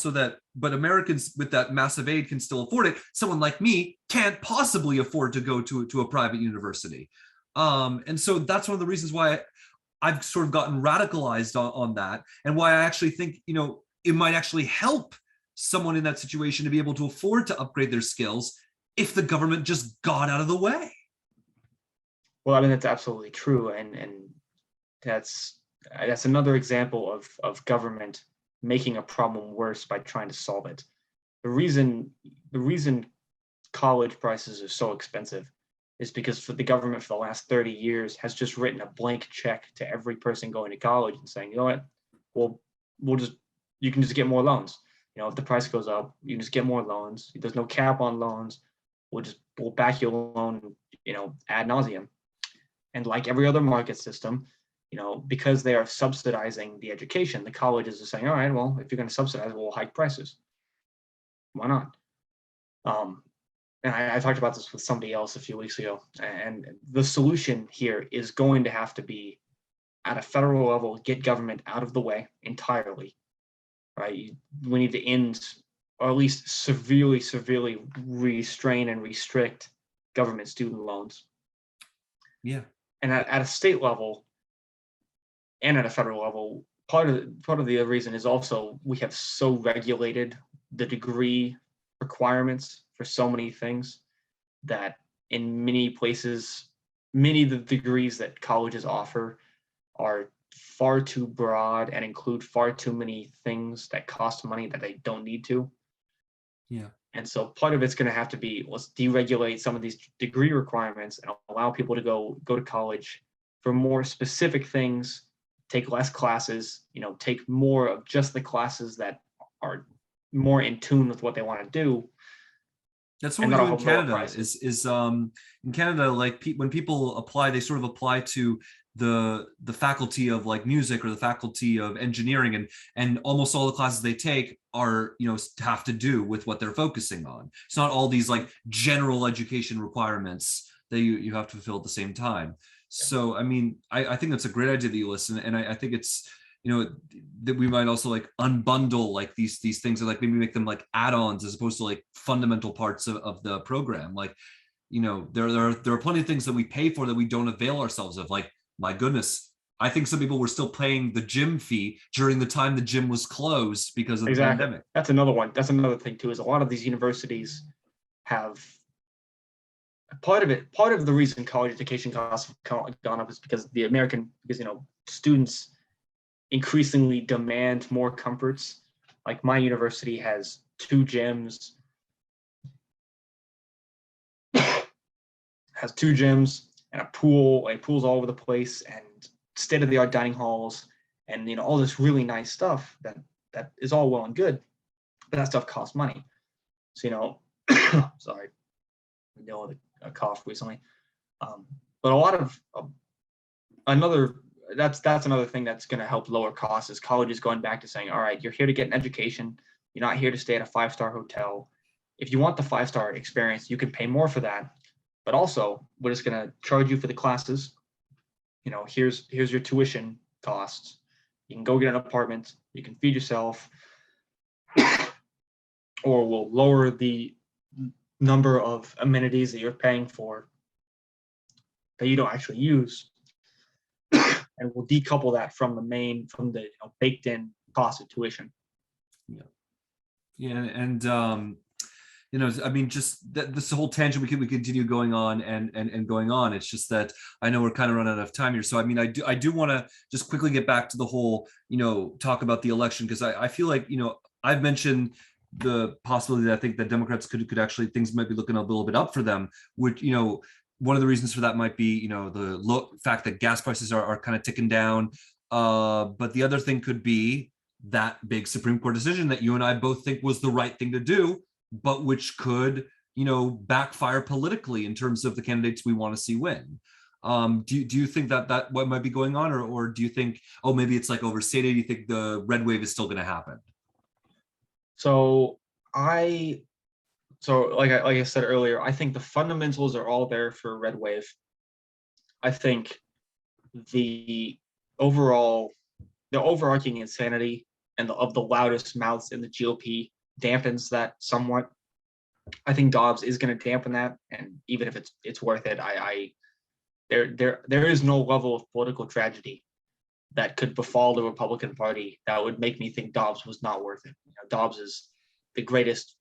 but Americans with that massive aid can still afford it. Someone like me can't possibly afford to go to a private university. And so that's one of the reasons why I've sort of gotten radicalized on that, and why I actually think, it might actually help someone in that situation to be able to afford to upgrade their skills if the government just got out of the way. Well, I mean, that's absolutely true. And that's another example of government making a problem worse by trying to solve it. The reason college prices are so expensive is because for the government for the last 30 years has just written a blank check to every person going to college and saying, you know what, you can just get more loans. If the price goes up, you can just get more loans. There's no cap on loans. We'll back your loan, ad nauseum. And like every other market system, because they are subsidizing the education, the colleges are saying, all right, well, if you're going to subsidize, we'll hike prices. Why not? And I talked about this with somebody else a few weeks ago. And the solution here is going to have to be, at a federal level, get government out of the way entirely. Right? We need to end, or at least severely restrain and restrict government student loans. Yeah. And at a state level and at a federal level, part of the reason is also we have so regulated the degree requirements for so many things that in many places, many of the degrees that colleges offer are far too broad and include far too many things that cost money that they don't need to. Yeah. And so part of it's going to have to be, let's deregulate some of these degree requirements and allow people to go to college for more specific things, take less classes, take more of just the classes that are more in tune with what they want to do. That's what we do in Canada. In Canada, when people apply, they sort of apply to the faculty of music or the faculty of engineering, and almost all the classes they take are have to do with what they're focusing on. It's not all these general education requirements that you have to fulfill at the same time. So I mean, I think that's a great idea that you listen, and I think it's that we might also unbundle these things, and maybe make them add-ons as opposed to fundamental parts of the program. There are plenty of things that we pay for that we don't avail ourselves of, my goodness, I think some people were still paying the gym fee during the time the gym was closed because of the Exactly. pandemic. That's another one. That's another thing too, is a lot of these universities have part of the reason college education costs have gone up is because students increasingly demand more comforts. Like my university has 2 gyms, and a pool. Like pool's all over the place, and state-of-the-art dining halls, and all this really nice stuff that is all well and good, but that stuff costs money. So sorry, I'm dealing with a cough recently. But a lot of another that's another thing that's going to help lower costs is colleges going back to saying, all right, you're here to get an education. You're not here to stay at a 5-star hotel. If you want the 5-star experience, you can pay more for that. But also, we're just going to charge you for the classes. Here's your tuition costs. You can go get an apartment. You can feed yourself, or we'll lower the number of amenities that you're paying for that you don't actually use, and we'll decouple that from the baked in cost of tuition. Yeah, and I mean, just this whole tangent we continue going on and going on. It's just that I know we're kind of running out of time here. So I mean, I do want to just quickly get back to the whole, talk about the election, because I feel like, I've mentioned the possibility that I think that Democrats could actually, things might be looking a little bit up for them, which, one of the reasons for that might be, the fact that gas prices are kind of ticking down. But the other thing could be that big Supreme Court decision that you and I both think was the right thing to do, but which could, backfire politically in terms of the candidates we want to see win. Do you think that what might be going on, or do you think, oh, maybe it's like overstated? Do you think the red wave is still going to happen? So like I said earlier, I think the fundamentals are all there for a red wave. I think the overarching insanity of the loudest mouths in the GOP dampens that somewhat. I think Dobbs is going to dampen that, and even if it's worth it, there is no level of political tragedy that could befall the Republican Party that would make me think Dobbs was not worth it. Dobbs is the greatest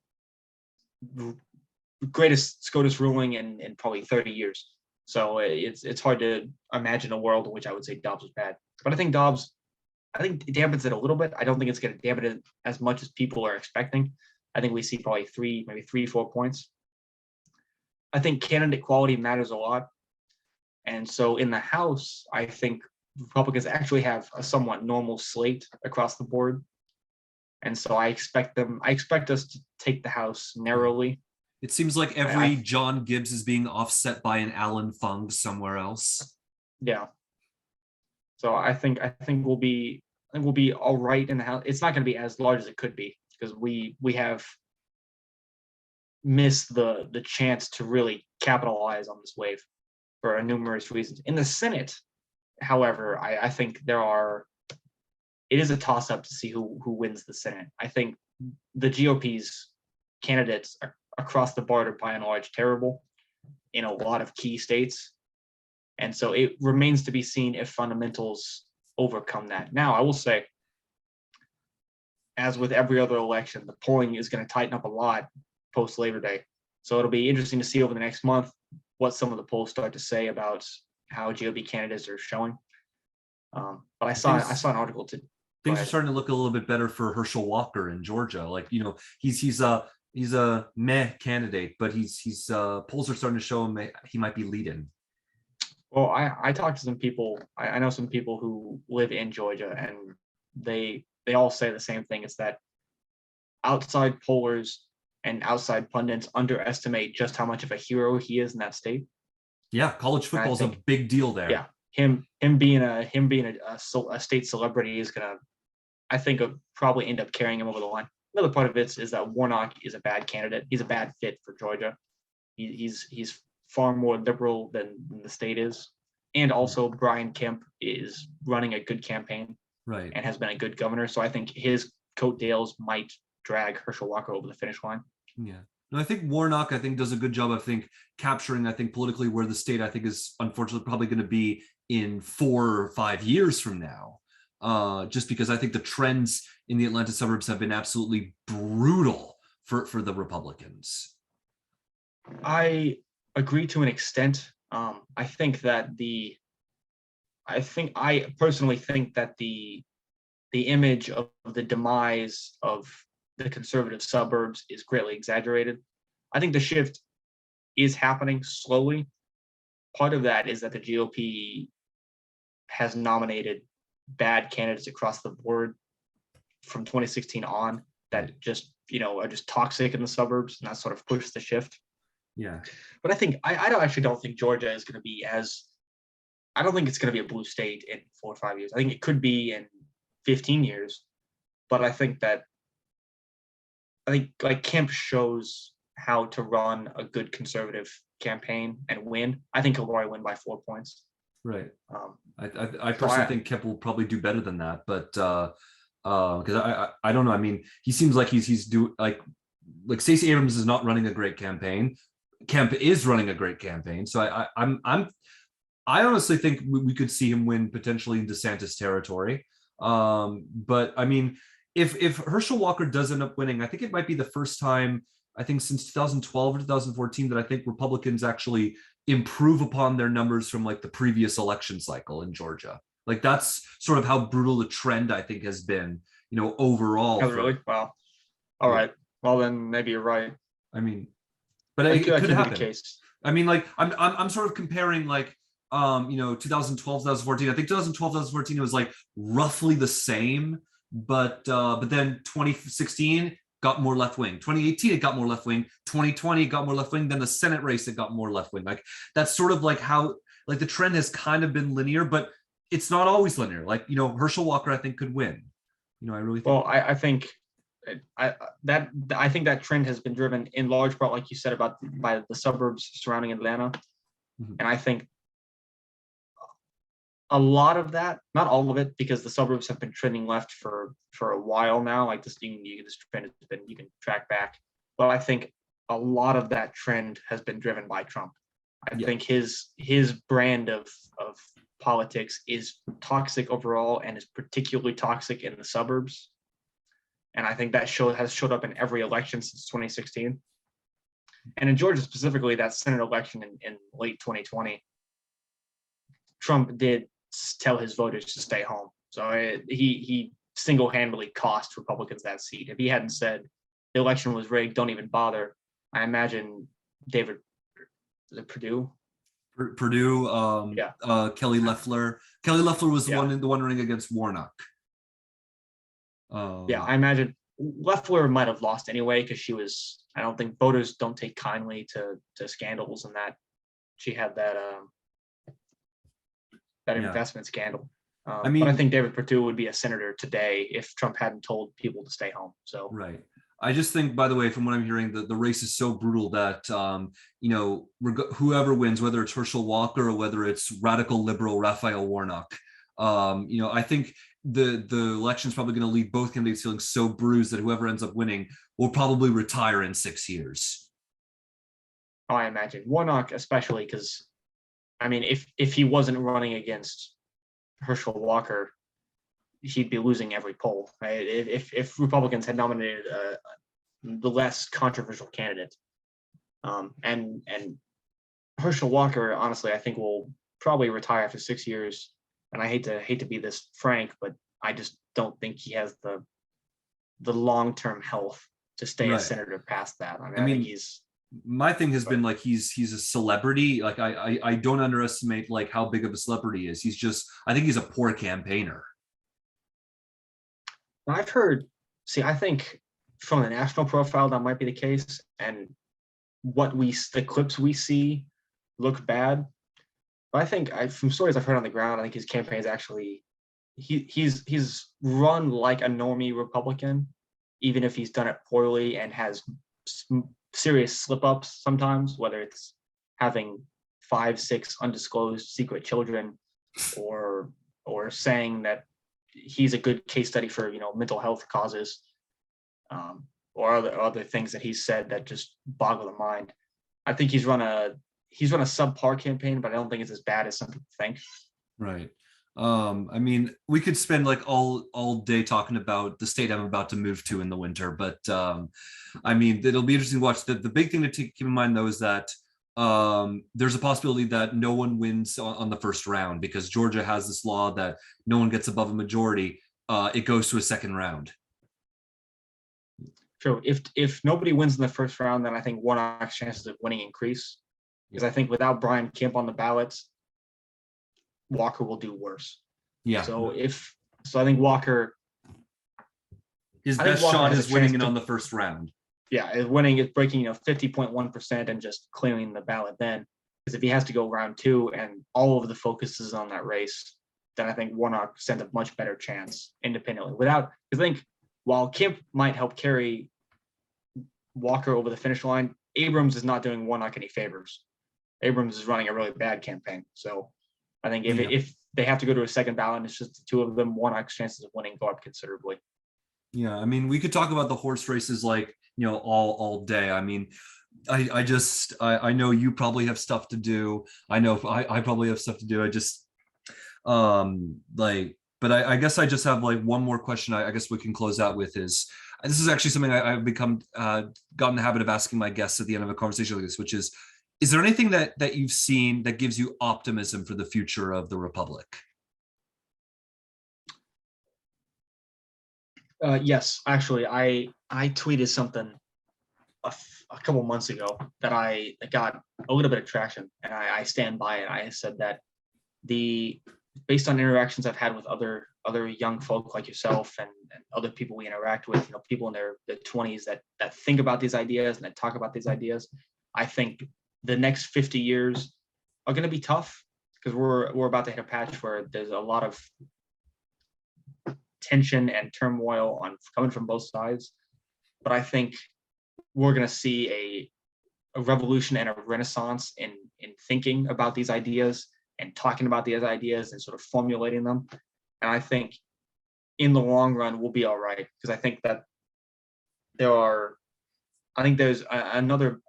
SCOTUS ruling in probably 30 years. So it's hard to imagine a world in which I would say Dobbs was bad. But I think it dampens it a little bit. I don't think it's going to dampen it as much as people are expecting. I think we see probably 3-4 points. I think candidate quality matters a lot. And so in the House, I think Republicans actually have a somewhat normal slate across the board. And so I expect us to take the House narrowly. It seems like every John Gibbs is being offset by an Alan Fung somewhere else. Yeah. So I think we'll be all right in the House. It's not going to be as large as it could be, because we have missed the chance to really capitalize on this wave for numerous reasons. In the Senate, however, I think it is a toss-up to see who wins the Senate. I think the GOP's candidates are across the board are by and large terrible in a lot of key states. And so it remains to be seen if fundamentals overcome that. Now, I will say, as with every other election, the polling is going to tighten up a lot post-Labor Day. So it'll be interesting to see over the next month what some of the polls start to say about how GOP candidates are showing. But I saw an article to things are starting to look a little bit better for Herschel Walker in Georgia. Like, he's a meh candidate, but he's polls are starting to show him he might be leading. Well, I talked to some people. I know some people who live in Georgia, and they all say the same thing. It's that outside pollers and outside pundits underestimate just how much of a hero he is in that state. Yeah, college football is a big deal there. Yeah, him being a state celebrity is gonna, I think, probably end up carrying him over the line. Another part of it is that Warnock is a bad candidate. He's a bad fit for Georgia. He's far more liberal than the state is. And also Brian Kemp is running a good campaign, right, and has been a good governor. So I think his coattails might drag Herschel Walker over the finish line. Yeah. No, I think Warnock, does a good job, capturing, politically where the state, is unfortunately probably going to be in 4 or 5 years from now. Just because I think the trends in the Atlanta suburbs have been absolutely brutal for the Republicans. I agree to an extent. I personally think that the image of the demise of the conservative suburbs is greatly exaggerated. I think the shift is happening slowly. Part of that is that the GOP has nominated bad candidates across the board from 2016 on that just, are just toxic in the suburbs, and that sort of pushed the shift. Yeah. But I don't think Georgia is going to be I don't think it's going to be a blue state in 4 or 5 years. I think it could be in 15 years. But I think like Kemp shows how to run a good conservative campaign and win. I think he'll probably win by 4 points. Right. I personally think Kemp will probably do better than that, but because I don't know. I mean, he seems like he's do like Stacey Abrams is not running a great campaign. Kemp is running a great campaign, so I honestly think we could see him win potentially in DeSantis territory. But I mean, if Herschel Walker does end up winning, I think it might be the first time, I think since 2012 or 2014, that I think Republicans actually improve upon their numbers from like the previous election cycle in Georgia. Like that's sort of how brutal the trend I think has been, overall. Oh, really? Wow. All right. Well, then maybe you're right. I mean, but it could happen. Be the case. I mean, like I'm sort of comparing like 2012 2014. I think 2012 2014 it was like roughly the same, but then 2016 got more left wing. 2018 it got more left wing. 2020 it got more left wing. Then the Senate race it got more left wing. Like that's sort of like how like the trend has kind of been linear, but it's not always linear. Like Herschel Walker I think could win. I really think. Well, I think that trend has been driven in large part, like you said, by the suburbs surrounding Atlanta, and I think a lot of that, not all of it, because the suburbs have been trending left for a while now. Like this trend has been, you can track back, but I think a lot of that trend has been driven by Trump. I think his brand of politics is toxic overall, and is particularly toxic in the suburbs. And I think that has showed up in every election since 2016. And in Georgia specifically, that Senate election in late 2020, Trump did tell his voters to stay home. So he single-handedly cost Republicans that seat. If he hadn't said the election was rigged, don't even bother, I imagine David Perdue. Kelly Loeffler. Kelly Loeffler was the one running against Warnock. I imagine Loeffler might have lost anyway because I don't think voters don't take kindly to scandals, and that she had that investment scandal. But I think David Perdue would be a senator today if Trump hadn't told people to stay home. So right. I just think, by the way, from what I'm hearing, the race is so brutal that whoever wins, whether it's Herschel Walker or whether it's radical liberal Raphael Warnock, I think the election is probably going to leave both candidates feeling so bruised that whoever ends up winning will probably retire in 6 years. Oh, I imagine Warnock, especially because, I mean, if he wasn't running against Herschel Walker, he'd be losing every poll. Right? If Republicans had nominated the less controversial candidate, and Herschel Walker, honestly, I think will probably retire after 6 years. And I hate to be this frank, but I just don't think he has the long-term health to stay a senator past that. I mean, I think he's. My thing has been like he's a celebrity. Like I don't underestimate like how big of a celebrity he is. I think he's a poor campaigner. I've heard. I think from the national profile that might be the case, and the clips we see look bad. But I think from stories I've heard on the ground, I think his campaign is actually he's run like a normie Republican, even if he's done it poorly and has serious slip-ups sometimes, whether it's having 5-6 undisclosed secret children, or saying that he's a good case study for mental health causes, or other things that he's said that just boggle the mind. I think he's run a subpar campaign, but I don't think it's as bad as some people think. Right. I mean, we could spend like all day talking about the state I'm about to move to in the winter, but I mean, it'll be interesting to watch. The big thing to keep in mind though is that there's a possibility that no one wins on the first round because Georgia has this law that no one gets above a majority. It goes to a second round. True. If nobody wins in the first round, then I think Warnock's chances of winning increase. Because I think without Brian Kemp on the ballots, Walker will do worse. Yeah. So I think Walker. His I think best Walker shot has is a winning chance it to- on the first round. Yeah, is winning is breaking 50.1% and just clearing the ballot then. Because if he has to go round 2 and all of the focus is on that race, then I think Warnock stands a much better chance independently. Because I think while Kemp might help carry Walker over the finish line, Abrams is not doing Warnock any favors. Abrams is running a really bad campaign. So I think if they have to go to a second ballot and it's just the two of them, Warnock's chances of winning go up considerably. Yeah, I mean, we could talk about the horse races like, all day. I mean, I know you probably have stuff to do. I know I probably have stuff to do. I just but I guess I just have like one more question I guess we can close out with is this is actually something I've become gotten the habit of asking my guests at the end of a conversation like this, which is there anything that you've seen that gives you optimism for the future of the Republic? Yes, actually, I tweeted something a couple months ago that I got a little bit of traction, and I stand by it. I said that based on interactions I've had with other young folk like yourself and other people we interact with, people in their 20s that think about these ideas and that talk about these ideas, I think the next 50 years are going to be tough because we're about to hit a patch where there's a lot of tension and turmoil coming from both sides. But I think we're going to see a revolution and a renaissance in thinking about these ideas and talking about these ideas and sort of formulating them. And I think in the long run, we'll be all right. Because I think that there's another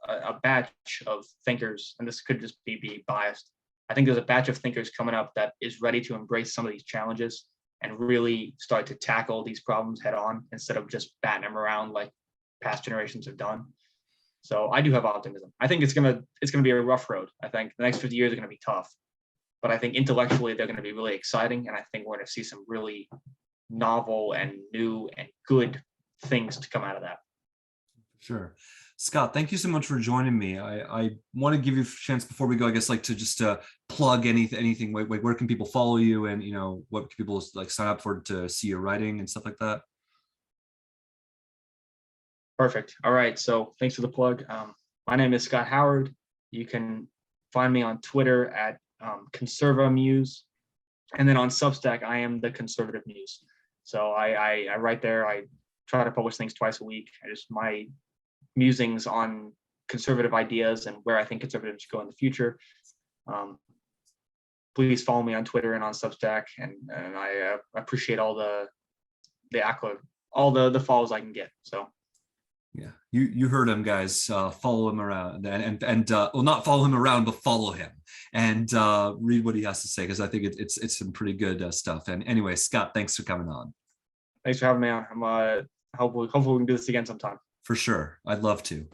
batch of thinkers, and this could just be biased. I think there's a batch of thinkers coming up that is ready to embrace some of these challenges and really start to tackle these problems head on instead of just batting them around like past generations have done. So I do have optimism. I think it's gonna be a rough road. I think the next 50 years are gonna be tough, but I think intellectually they're gonna be really exciting, and I think we're gonna see some really novel and new and good things to come out of that. Sure. Scott, thank you so much for joining me. I want to give you a chance before we go, I guess, like to just plug anything. Like, where can people follow you, and what can people like sign up for to see your writing and stuff like that? Perfect. All right. So thanks for the plug. My name is Scott Howard. You can find me on Twitter at Conserva Muse, and then on Substack I am the Conservative Muse. So I write there. I try to publish things twice a week. My musings on conservative ideas and where I think conservatives should go in the future. Please follow me on Twitter and on Substack, and I appreciate all the accolade, all the follows I can get. So yeah, you heard him, guys. Follow him around and well, not follow him around, but follow him and read what he has to say, because I think it's some pretty good stuff. And anyway, Scott, thanks for coming on. Thanks for having me on. I'm hopefully we can do this again sometime. For sure. I'd love to.